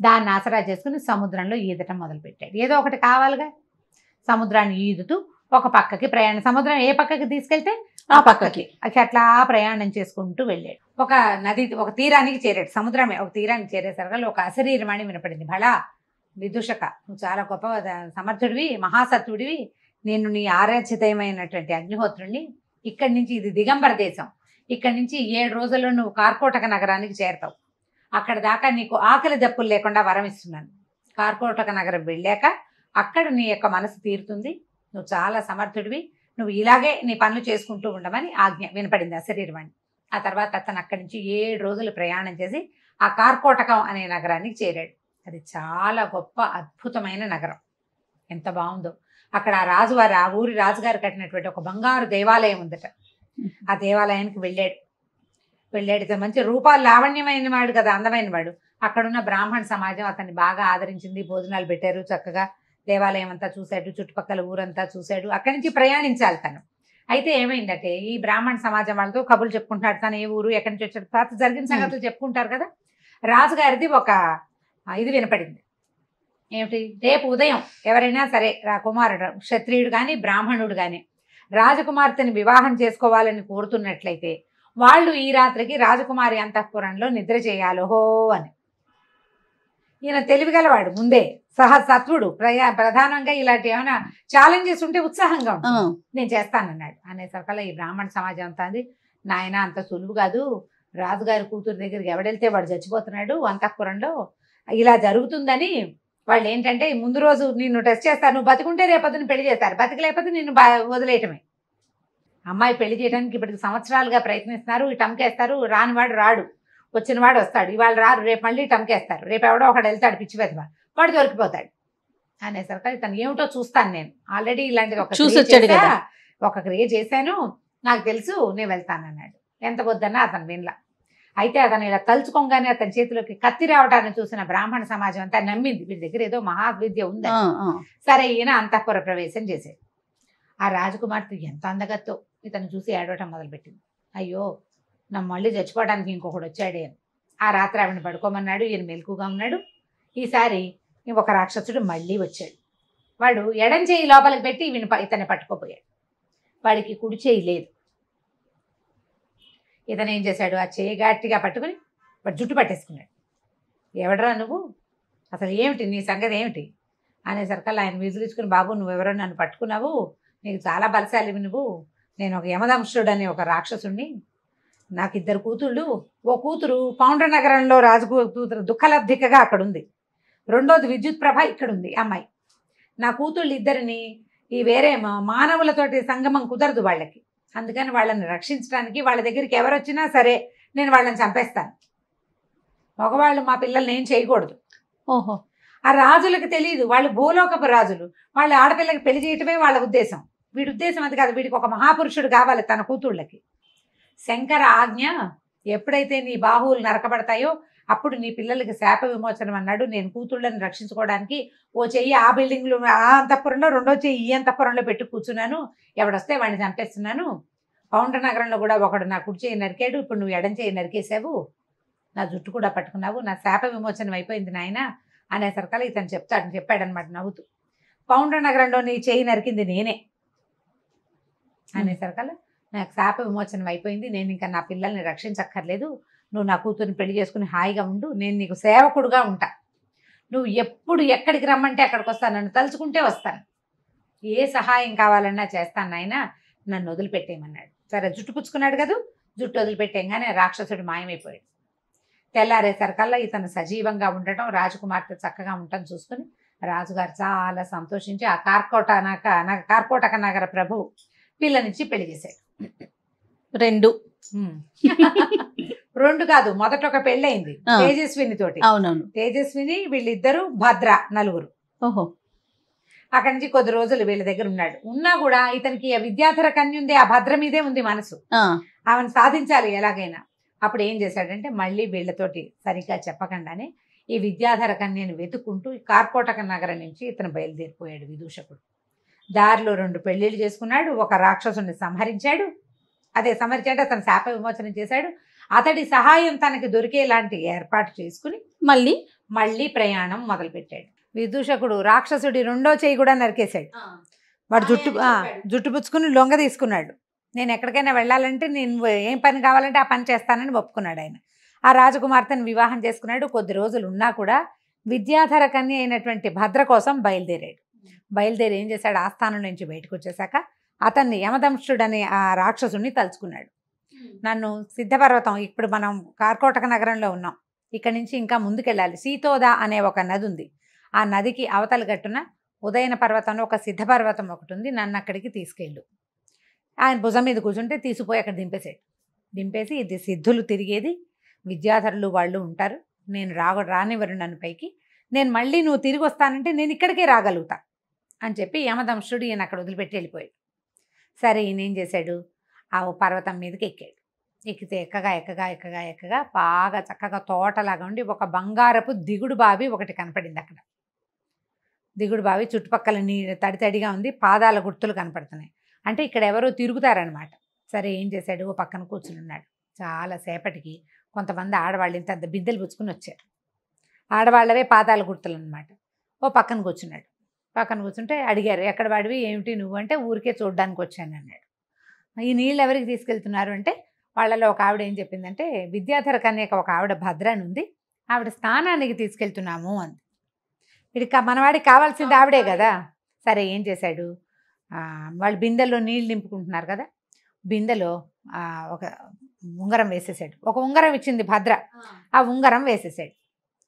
దాన్ని ఆసరా చేసుకుని సముద్రంలో ఈదటం మొదలుపెట్టాడు. ఏదో ఒకటి కావాలిగా, సముద్రాన్ని ఈదుతూ ఒక పక్కకి ప్రయాణం, సముద్రం ఏ పక్కకి తీసుకెళ్తే ఆ పక్కకి. అట్లా ప్రయాణం చేసుకుంటూ వెళ్ళాడు. ఒక నది, ఒక తీరానికి చేరాడు. సముద్రమే ఒక తీరానికి చేరేసరికి ఒక అశరీరమణి వినపడింది. భళా విదూషక, నువ్వు చాలా గొప్ప సమర్థుడివి, మహాసత్వుడివి, నేను నీ ఆరాధ్యతమైనటువంటి అగ్నిహోత్రుణ్ణి. ఇక్కడి నుంచి, ఇది దిగంబర దేశం, ఇక్కడి నుంచి 7 రోజుల్లో నువ్వు కార్కోటక నగరానికి చేరతావు. అక్కడ దాకా నీకు ఆకలి దప్పులు లేకుండా వరం ఇస్తున్నాను. కార్కోటక నగరం వెళ్ళాక అక్కడ నీ యొక్క మనసు తీరుతుంది, నువ్వు చాలా సమర్థుడివి, నువ్వు ఇలాగే నీ పనులు చేసుకుంటూ ఉండమని ఆజ్ఞ వినపడింది అశరీరవాణి. ఆ తర్వాత అతను అక్కడి నుంచి 7 రోజులు ప్రయాణం చేసి ఆ కార్కోటకం అనే నగరానికి చేరాడు. అది చాలా గొప్ప అద్భుతమైన నగరం, ఎంత బాగుందో. అక్కడ ఆ రాజువారు, ఆ ఊరి రాజుగారు కట్టినటువంటి ఒక బంగారు దేవాలయం ఉందట. ఆ దేవాలయానికి వెళ్ళాడు. మంచి రూపాలు లావణ్యమైన వాడు కదా, అందమైన వాడు. అక్కడున్న బ్రాహ్మణ సమాజం అతన్ని బాగా ఆదరించింది, భోజనాలు పెట్టారు, చక్కగా దేవాలయం అంతా చూశాడు, చుట్టుపక్కల ఊరంతా చూశాడు. అక్కడి నుంచి ప్రయాణించాలి తను. అయితే ఏమైందంటే ఈ బ్రాహ్మణ సమాజం వాళ్ళతో కబుర్లు చెప్పుకుంటాడు, తను ఏ ఊరు, ఎక్కడి నుంచి వచ్చాడు, పాత జరిగిన సంగతులు చెప్పుకుంటారు కదా. రాజుగారిది ఒక ఇది వినపడింది. ఏమిటి, రేపు ఉదయం ఎవరైనా సరే కుమారుడు, క్షత్రియుడు కానీ బ్రాహ్మణుడు కానీ రాజకుమార్తెని వివాహం చేసుకోవాలని కోరుతున్నట్లయితే వాళ్ళు ఈ రాత్రికి రాజకుమారి అంతఃపురంలో నిద్ర చేయాలోహో అని. ఈయన తెలివిగలవాడు, ముందే సత్వుడు, ప్రధానంగా ఇలాంటి ఏమైనా ఛాలెంజెస్ ఉంటే ఉత్సాహంగా ఉంటుంది. నేను చేస్తానన్నాడు. అనేసరికల్లా ఈ బ్రాహ్మణ సమాజం అంతా అంది, నాయన అంత సులువు కాదు, రాజుగారి కూతురు దగ్గరికి ఎవడెళ్తే వాడు చచ్చిపోతున్నాడు అంతఃపురంలో, ఇలా జరుగుతుందని వాళ్ళు ఏంటంటే ముందు రోజు నిన్ను టెస్ట్ చేస్తారు, నువ్వు బతికుంటే రేపొద్దున పెళ్లి చేస్తారు, బతికలేకపోతే నిన్ను వదిలేయటమే. అమ్మాయి పెళ్లి చేయడానికి ఇప్పటికి సంవత్సరాలుగా ప్రయత్నిస్తున్నారు, టమ్కేస్తారు, రానివాడు రాడు, వచ్చినవాడు వస్తాడు, ఇవాళ రారు, రేపు మళ్ళీ టమ్కేస్తారు, రేపు ఎవడో ఒకడు వెళ్తాడు పిచ్చి పెద్దవా, వాడు దొరికిపోతాడు. అనేసరికి ఇతను ఏమిటో చూస్తాను, నేను ఆల్రెడీ ఇలాంటిది ఒక క్రియ చేశాను, నాకు తెలుసు, నేను వెళ్తానన్నాడు. ఎంత వద్దన్నా అతను వినలా. అయితే అతను ఇలా తలుచుకోగానే అతని చేతిలోకి కత్తి రావటాన్ని చూసిన బ్రాహ్మణ సమాజం అంతా నమ్మింది, వీడి దగ్గర ఏదో మహావిద్య ఉంది. సరే, ఈయన అంతఃపుర ప్రవేశం చేశాడు. ఆ రాజకుమార్తె ఎంత అందగత్తో ఇతను చూసి ఏడవటం మొదలుపెట్టింది. అయ్యో, నా మళ్ళీ చచ్చిపోవడానికి ఇంకొకడు వచ్చాడే అని. ఆ రాత్రి ఆవిడని పడుకోమన్నాడు. ఈయన మెలకుగా ఉన్నాడు. ఈసారి ఒక రాక్షసుడు మళ్ళీ వచ్చాడు. వాడు ఎడం చేయి లోపలికి పెట్టి ఇతన్ని పట్టుకోపోయాడు. వాడికి కుడి చేయి లేదు. ఇతను ఏం చేశాడు, ఆ చేయి గట్టిగా పట్టుకుని వాడు జుట్టు పట్టేసుకున్నాడు. ఎవడరా నువ్వు, అసలు ఏమిటి నీ సంగతి ఏమిటి అనేసరికల్లా ఆయన విసిగించుకుని, బాబు నువ్వెవరో నన్ను పట్టుకున్నావు, నీకు చాలా బలశాలివి నువ్వు, నేను ఒక యమదంశుడు అనే ఒక రాక్షసుణ్ణి, నాకు 2 కూతుళ్ళు, ఓ కూతురు పౌండ్ర నగరంలో రాజు కూతురు దుఃఖలబ్ధికగా అక్కడ ఉంది, రెండోది విద్యుత్ ప్రభ ఇక్కడ ఉంది అమ్మాయి. నా కూతుళ్ళు ఇద్దరిని ఈ వేరే మానవులతోటి సంగమం కుదరదు వాళ్ళకి, అందుకని వాళ్ళని రక్షించడానికి వాళ్ళ దగ్గరికి ఎవరు వచ్చినా సరే నేను వాళ్ళని చంపేస్తాను, మగవాళ్ళు మా పిల్లల్ని ఏం చేయకూడదు. ఓహో, ఆ రాజులకు తెలియదు, వాళ్ళు భూలోకపు రాజులు, వాళ్ళ ఆడపిల్లకి పెళ్లి చేయటమే వాళ్ళ ఉద్దేశం. వీడి ఉద్దేశం అది కాదు, వీడికి ఒక మహాపురుషుడు కావాలి తన కూతుళ్ళకి. శంకర ఆజ్ఞ, ఎప్పుడైతే నీ బాహువులు నరకబడతాయో అప్పుడు నీ పిల్లలకి శాప విమోచనం అన్నాడు. నేను కూతుళ్ళని రక్షించుకోవడానికి ఓ చెయ్యి ఆ బిల్డింగ్లో ఆ అంతఃపురంలో, రెండో చెయ్యి ఈ అంతఃపురంలో పెట్టి కూర్చున్నాను, ఎవడొస్తే వాడిని చంపేస్తున్నాను. పౌండ్ర నగరంలో కూడా ఒకడు నా కుడి చెయ్యి నరికాడు, ఇప్పుడు నువ్వు ఎడం చెయ్యి నరికేసావు, నా జుట్టు కూడా పట్టుకున్నావు, నా శాప విమోచనం అయిపోయింది నాయన అనేసరికల్లా ఇతను చెప్పాడనమాట నవ్వుతూ, పౌండ్ర నగరంలో నీ చెయ్యి నరికింది నేనే అనేసరికల్లా నాకు శాప విమోచనం అయిపోయింది, నేను ఇంకా నా పిల్లల్ని రక్షించక్కర్లేదు, నువ్వు నా కూతుర్ని పెళ్లి చేసుకుని హాయిగా ఉండు, నేను నీకు సేవకుడుగా ఉంటా, నువ్వు ఎప్పుడు ఎక్కడికి రమ్మంటే అక్కడికి వస్తాను, నన్ను తలుచుకుంటే వస్తాను, ఏ సహాయం కావాలన్నా చేస్తాను నాయన, నన్ను వదిలిపెట్టేయమన్నాడు. సరే, జుట్టు పుచ్చుకున్నాడు కదా, జుట్టు వదిలిపెట్టేయగానే రాక్షసుడు మాయమైపోయాడు. తెల్లారేసరికల్లా ఇతను సజీవంగా ఉండటం, రాజకుమార్తె చక్కగా ఉండటం చూసుకుని రాజుగారు చాలా సంతోషించి ఆ కార్కోటక నగర ప్రభు పిల్లనిచ్చి పెళ్లి చేశాడు. 2 కాదు, మొదట ఒక పెళ్ళయింది తేజస్విని తోటి. అవునవును, తేజస్విని, వీళ్ళిద్దరు భద్ర, 4. ఓహో, అక్కడి నుంచి కొద్ది రోజులు వీళ్ళ దగ్గర ఉన్నాడు. ఉన్నా కూడా ఇతనికి విద్యాధర కన్య ఉంది, ఆ భద్ర మీదే ఉంది మనసు, ఆమెను సాధించాలి ఎలాగైనా. అప్పుడు ఏం చేశాడంటే మళ్ళీ వీళ్ళతోటి సరిగ్గా చెప్పకుండానే ఈ విద్యాధర కన్యను వెతుక్కుంటూ ఈ కార్కోటక నగరం నుంచి ఇతను బయలుదేరిపోయాడు విదూషకుడు. దారిలో 2 పెళ్లిళ్ళు చేసుకున్నాడు, ఒక రాక్షసుని సంహరించాడు, సంహరించాడు అతను శాప విమోచనం చేశాడు. అతడి సహాయం తనకి దొరికేలాంటి ఏర్పాటు చేసుకుని మళ్ళీ ప్రయాణం మొదలుపెట్టాడు. విదూషకుడు రాక్షసుడి 2వ చెయ్యి కూడా నరికేశాడు. వాడు జుట్టు పుచ్చుకుని లొంగ తీసుకున్నాడు. నేను ఎక్కడికైనా వెళ్ళాలంటే నేను ఏం పని కావాలంటే ఆ పని చేస్తానని ఒప్పుకున్నాడు ఆయన. ఆ రాజకుమార్తెను వివాహం చేసుకున్నాడు. కొద్ది రోజులు ఉన్నా కూడా విద్యాధర కన్య అయినటువంటి భద్ర కోసం బయలుదేరాడు. బయలుదేరి ఏం చేశాడు, ఆస్థానం నుంచి బయటకు వచ్చేసాక అతన్ని యమదంష్టుడనే ఆ రాక్షసుని తలుచుకున్నాడు. నన్ను సిద్ధపర్వతం, ఇప్పుడు మనం కార్కోటక నగరంలో ఉన్నాం, ఇక్కడ నుంచి ఇంకా ముందుకెళ్ళాలి. సీతోద అనే ఒక నది ఉంది. ఆ నదికి అవతల గట్టున ఉదయన పర్వతంలో ఒక సిద్ధపర్వతం ఒకటి ఉంది, నన్ను అక్కడికి తీసుకెళ్ళు. ఆయన భుజం మీద కూర్చుంటే తీసుకుపోయి అక్కడ దింపేసి ఇది సిద్ధులు తిరిగేది, విద్యాధరులు వాళ్ళు ఉంటారు, నేను రానివ్వరు నన్ను పైకి, నేను మళ్ళీ నువ్వు తిరిగి వస్తానంటే నేను ఇక్కడికే రాగలుగుతా అని చెప్పి యమదంష్టుడు ఈయన అక్కడ వదిలిపెట్టి వెళ్ళిపోయాడు. సరే ఈయన ఏం చేశాడు, ఆ పర్వతం మీదకి ఎక్కాడు. ఎక్కితే ఎక్కగా బాగా చక్కగా తోటలాగా ఉండి ఒక బంగారపు దిగుడు బావి ఒకటి కనపడింది అక్కడ. దిగుడు బావి చుట్టుపక్కల నీళ్ళు తడితడిగా ఉంది, పాదాల గుర్తులు కనపడుతున్నాయి. అంటే ఇక్కడ ఎవరో తిరుగుతారనమాట. సరే ఏం చేశాడు, ఓ పక్కన కూర్చుని ఉన్నాడు. చాలాసేపటికి కొంతమంది ఆడవాళ్ళు ఇంత బిద్దెలు పుచ్చుకుని వచ్చారు. ఆడవాళ్ళవే పాదాల గుర్తులు అనమాట. ఓ పక్కన కూర్చున్నాడు. పక్కన కూర్చుంటే అడిగారు, ఎక్కడ వాడివి, ఏమిటి నువ్వు అంటే, ఊరికే చూడడానికి వచ్చాను అన్నాడు. ఈ నీళ్ళు ఎవరికి తీసుకెళ్తున్నారు అంటే, వాళ్ళలో ఒక ఆవిడ ఏం చెప్పిందంటే, విద్యాధర కన్యక ఒక ఆవిడ భద్ర అని ఉంది, ఆవిడ స్నానానికి తీసుకెళ్తున్నాము అంది. ఇది మనవాడికి కావాల్సింది ఆవిడే కదా. సరే ఏం చేశాడు, వాళ్ళు బిందెల్లో నీళ్ళు నింపుకుంటున్నారు కదా, బిందెలో ఒక ఉంగరం వేసేసాడు. ఒక ఉంగరం ఇచ్చింది భద్ర, ఆ ఉంగరం వేసేసాడు.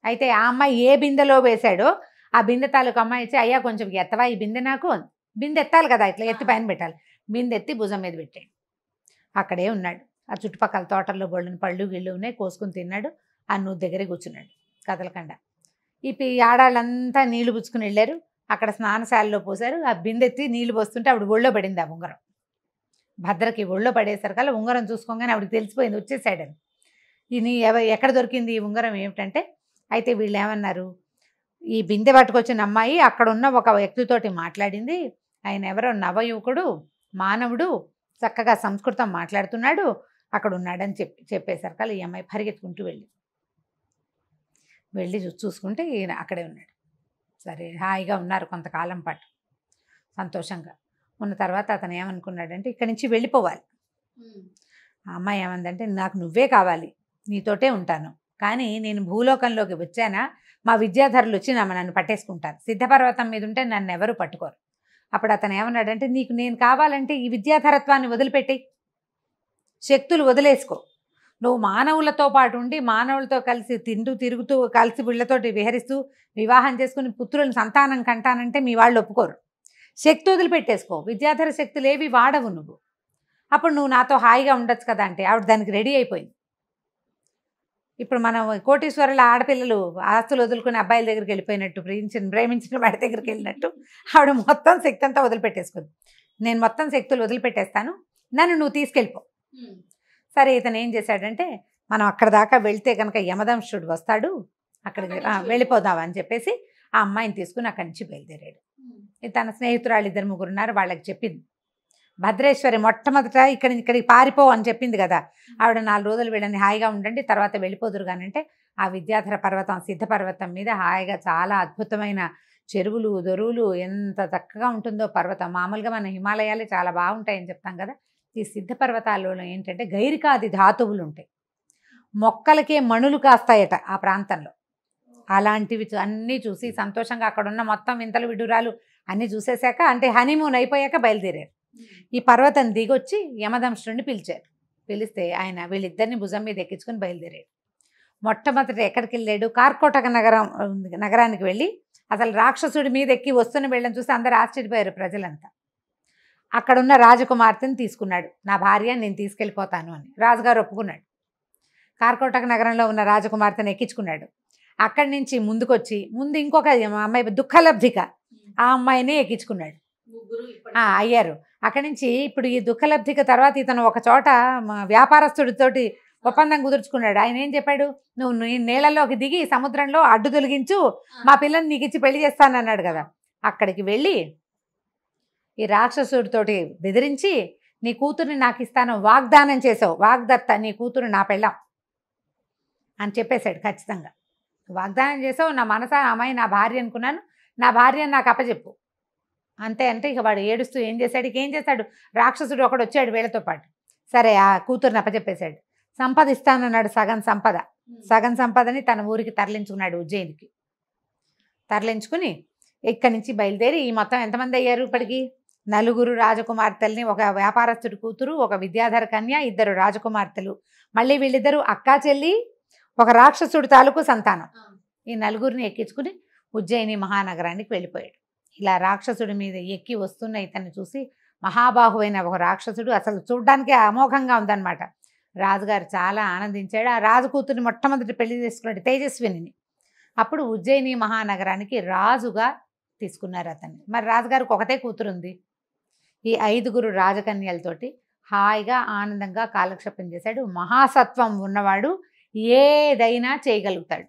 అయితే ఆ అమ్మాయి ఏ బిందెలో వేశాడో ఆ బిందె తాలూకు అమ్మాయి ఇచ్చి, అయ్యా కొంచెం ఎత్తవా ఈ బిందె నాకు, బిందె ఎత్తాలి కదా, ఇట్లా ఎత్తి పైన పెట్టాలి. బిందె ఎత్తి భుజం మీద పెట్టాడు. అక్కడే ఉన్నాడు. ఆ చుట్టుపక్కల తోటల్లో బొళ్ళని పళ్ళు గిళ్ళు ఉన్నాయి, కోసుకుని తిన్నాడు. ఆ నూతి దగ్గరే కూర్చున్నాడు కదలకుండా. ఈ ఆడాళ్ళంతా నీళ్లు పుచ్చుకుని వెళ్ళారు. అక్కడ స్నానశాలలో పోసారు. ఆ బిందెత్తి నీళ్లు పోస్తుంటే ఆవిడ ఒళ్ళో పడింది ఆ ఉంగరం. భద్రకి ఒళ్ళో పడేసరికల్లా ఉంగరం చూసుకోగానే ఆవిడకి తెలిసిపోయింది వచ్చేసాడని. ఇది ఎక్కడ దొరికింది ఈ ఉంగరం ఏమిటంటే, అయితే వీళ్ళు ఏమన్నారు, ఈ బిందె పట్టుకొచ్చిన అమ్మాయి అక్కడ ఉన్న ఒక వ్యక్తితోటి మాట్లాడింది, ఆయన ఎవరో నవయువకుడు, మానవుడు, చక్కగా సంస్కృతం మాట్లాడుతున్నాడు, అక్కడ ఉన్నాడని చెప్పేసరికల్లా ఈ అమ్మాయి పరిగెత్తుకుంటూ వెళ్ళి చూసుకుంటే ఈయన అక్కడే ఉన్నాడు. సరే హాయిగా ఉన్నారు కొంతకాలం పాటు సంతోషంగా ఉన్న తర్వాత అతను ఏమనుకున్నాడంటే, ఇక్కడి నుంచి వెళ్ళిపోవాలి. ఆ అమ్మాయి ఏమందంటే, నాకు నువ్వే కావాలి, నీతోటే ఉంటాను, కానీ నేను భూలోకంలోకి వచ్చానా మా విద్యాధరులు వచ్చి నన్ను పట్టేసుకుంటారు, సిద్ధపర్వతం మీద ఉంటే నన్ను ఎవరు పట్టుకోరు. అప్పుడు అతను ఏమన్నాడంటే, నీకు నేను కావాలంటే ఈ విద్యాధరత్వాన్ని వదిలిపెట్టి శక్తులు వదిలేసుకో, నువ్వు మానవులతో పాటు ఉండి మానవులతో కలిసి తిరుగుతూ కలిసి వీళ్ళతోటి విహరిస్తూ వివాహం చేసుకుని పుత్రులను సంతానం కంటానంటే మీ వాళ్ళు ఒప్పుకోరు, శక్తి వదిలిపెట్టేసుకో, విద్యాధర శక్తులు ఏవి వాడవు నువ్వు, అప్పుడు నువ్వు నాతో హాయిగా ఉండొచ్చు కదా అంటే ఆవిడ దానికి రెడీ అయిపోయింది. ఇప్పుడు మనం కోటీశ్వరుల ఆడపిల్లలు ఆస్తులు వదులుకుని అబ్బాయిల దగ్గరికి వెళ్ళిపోయినట్టు, ప్రేమించిన వాడి దగ్గరికి వెళ్ళినట్టు ఆవిడ మొత్తం శక్తి అంతా వదిలిపెట్టేసుకుంది. నేను మొత్తం శక్తులు వదిలిపెట్టేస్తాను, నన్ను నువ్వు తీసుకెళ్ళిపో. సరే ఇతను ఏం చేశాడంటే, మనం అక్కడ దాకా వెళ్తే కనుక యమదంష్టుడు వస్తాడు, అక్కడికి వెళ్ళిపోదాం అని చెప్పేసి ఆ అమ్మాయిని తీసుకుని అక్కడి నుంచి బయలుదేరాడు. తన స్నేహితురాళ్ళు 2-3 ఉన్నారు, వాళ్ళకి చెప్పింది. భద్రేశ్వరి మొట్టమొదట ఇక్కడికి పారిపో అని చెప్పింది కదా, ఆవిడ 4 రోజులు వీళ్ళని హాయిగా ఉండండి తర్వాత వెళ్ళిపోదురు కానంటే, ఆ విద్యాధర పర్వతం సిద్ధపర్వతం మీద హాయిగా చాలా అద్భుతమైన చెరువులు దొరువులు, ఎంత చక్కగా ఉంటుందో పర్వతం. మామూలుగా మన హిమాలయాలే చాలా బాగుంటాయని చెప్తాం కదా, ఈ సిద్ధపర్వతాల్లో ఏంటంటే గైరికాది ధాతువులు ఉంటాయి, మొక్కలకే మణులు కాస్తాయట ఆ ప్రాంతంలో. అలాంటివి అన్నీ చూసి సంతోషంగా అక్కడున్న మొత్తం వింతలు విడురాలు అన్నీ చూసేశాక, అంటే హనీమూన్ అయిపోయాక బయలుదేరారు. ఈ పర్వతం దిగొచ్చి యమదంష్టుడిని పిలిస్తే ఆయన వీళ్ళిద్దరిని భుజం మీద ఎక్కించుకొని బయలుదేరాడు. మొట్టమొదటి ఎక్కడికి వెళ్ళాడు, కార్కోటక నగరానికి వెళ్ళి అసలు రాక్షసుడి మీద ఎక్కి వస్తున్న వీళ్ళని చూసి అందరూ ఆశ్చర్యపోయారు ప్రజలంతా. అక్కడున్న రాజకుమార్తెని తీసుకున్నాడు, నా భార్య నేను తీసుకెళ్ళిపోతాను అని. రాజుగారు ఒప్పుకున్నాడు. కార్కోటక నగరంలో ఉన్న రాజకుమార్తెను ఎక్కించుకున్నాడు. అక్కడి నుంచి ముందుకొచ్చి ఇంకొక అమ్మాయి దుఃఖలబ్ధిక, ఆ అమ్మాయిని ఎక్కించుకున్నాడు. అయ్యారు. అక్కడి నుంచి ఇప్పుడు ఈ దుఃఖలబ్ధిక తర్వాత ఇతను ఒక చోట వ్యాపారస్తుడితోటి ఒప్పందం కుదుర్చుకున్నాడు. ఆయన ఏం చెప్పాడు, నువ్వు నీళ్ళలోకి దిగి సముద్రంలో అడ్డు తొలగించు, మా పిల్లని నీకు ఇచ్చి పెళ్లి చేస్తానన్నాడు కదా. అక్కడికి వెళ్ళి ఈ రాక్షసుడితోటి బెదిరించి, నీ కూతుర్ని నాకు ఇస్తాను వాగ్దానం చేసావు, వాగ్దత్త, నీ కూతురు నా పెళ్ళాం అని చెప్పేశాడు. ఖచ్చితంగా వాగ్దానం చేసావు, నా మనసా అమ్మాయి నా భార్య అనుకున్నాను, నా భార్యను నాకు అప్పచెప్పు అంతే అంటే ఇక వాడు ఏడుస్తూ ఏం చేశాడు, ఇక ఏం చేశాడు, రాక్షసుడు ఒకడు వచ్చాడు వీళ్ళతో పాటు. సరే ఆ కూతురుని అప్పచెప్పేశాడు. సంపద ఇస్తానన్నాడు, సగం సంపదని తన ఊరికి తరలించుకున్నాడు, ఉజ్జయినికి. తరలించుకుని ఇక్కడి నుంచి బయలుదేరి ఈ మొత్తం ఎంతమంది అయ్యారు ఇప్పటికి? 4 రాజకుమార్తెల్ని, ఒక వ్యాపారస్తుడి కూతురు, ఒక విద్యాధర కన్య, 2 రాజకుమార్తెలు, మళ్ళీ వీళ్ళిద్దరూ అక్కా చెల్లి, ఒక రాక్షసుడి తాలూకు సంతానం. ఈ 4 ఎక్కించుకుని ఉజ్జయిని మహానగరానికి వెళ్ళిపోయాడు. ఇలా రాక్షసుడి మీద ఎక్కి వస్తున్న ఇతన్ని చూసి మహాబాహువైన ఒక రాక్షసుడు, అసలు చూడ్డానికి అమోఘంగా ఉందన్నమాట. రాజుగారు చాలా ఆనందించాడు. ఆ రాజు కూతురిని మొట్టమొదటి పెళ్లి చేసుకున్నాడు, తేజస్విని. అప్పుడు ఉజ్జయిని మహానగరానికి రాజుగా తీసుకున్నారు అతన్ని. మరి రాజుగారికి ఒకటే కూతురు ఉంది. ఈ 5 రాజకన్యలతోటి హాయిగా ఆనందంగా కాలక్షేపం చేశాడు. మహాసత్వం ఉన్నవాడు ఏదైనా చేయగలుగుతాడు.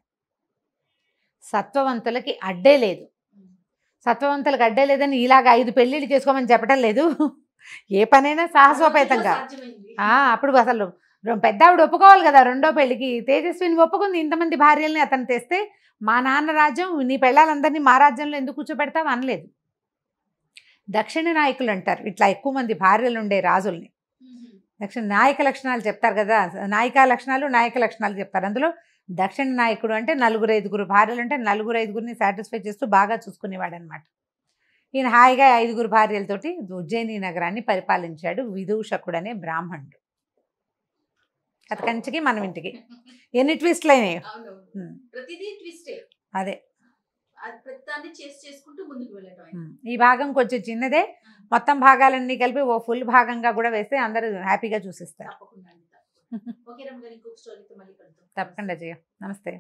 సత్వవంతులకి అడ్డే లేదు. సత్వవంతులకు అడ్డే లేదని ఇలాగ 5 పెళ్ళిళ్ళు చేసుకోమని చెప్పడం లేదు. ఏ పనైనా సాహసోపేతంగా. అప్పుడు అసలు పెద్ద ఆవిడ ఒప్పుకోవాలి కదా రెండో పెళ్ళికి. తేజస్విని ఒప్పుకుంది. ఇంతమంది భార్యల్ని అతను తెస్తే మా నాన్న రాజ్యం, నీ పెళ్ళాలందరినీ మా రాజ్యంలో ఎందుకు కూర్చోబెడతావు అనలేదు. దక్షిణ నాయకులు అంటారు ఇట్లా ఎక్కువ మంది భార్యలు ఉండే రాజుల్ని. దక్షిణ నాయక లక్షణాలు చెప్తారు కదా, నాయక లక్షణాలు చెప్తారు. అందులో దక్షిణ నాయకుడు అంటే 4-5 భార్యలు అంటే 4-5 సాటిస్ఫై చేస్తూ బాగా చూసుకునేవాడు అనమాట. ఈయన హాయిగా 5 భార్యలతోటి ఉజ్జయిని నగరాన్ని పరిపాలించాడు విదూషకుడు అనే బ్రాహ్మణుడు. కథ కంచికి మనం ఇంటికి ఎన్ని ట్విస్ట్లు అయినాయి. అదే ఈ భాగం కొంచెం చిన్నదే, మొత్తం భాగాలన్నీ కలిపి ఓ ఫుల్ భాగంగా కూడా వేస్తే అందరూ హ్యాపీగా చూసిస్తారు. తప్పకుండా జయ. నమస్తే.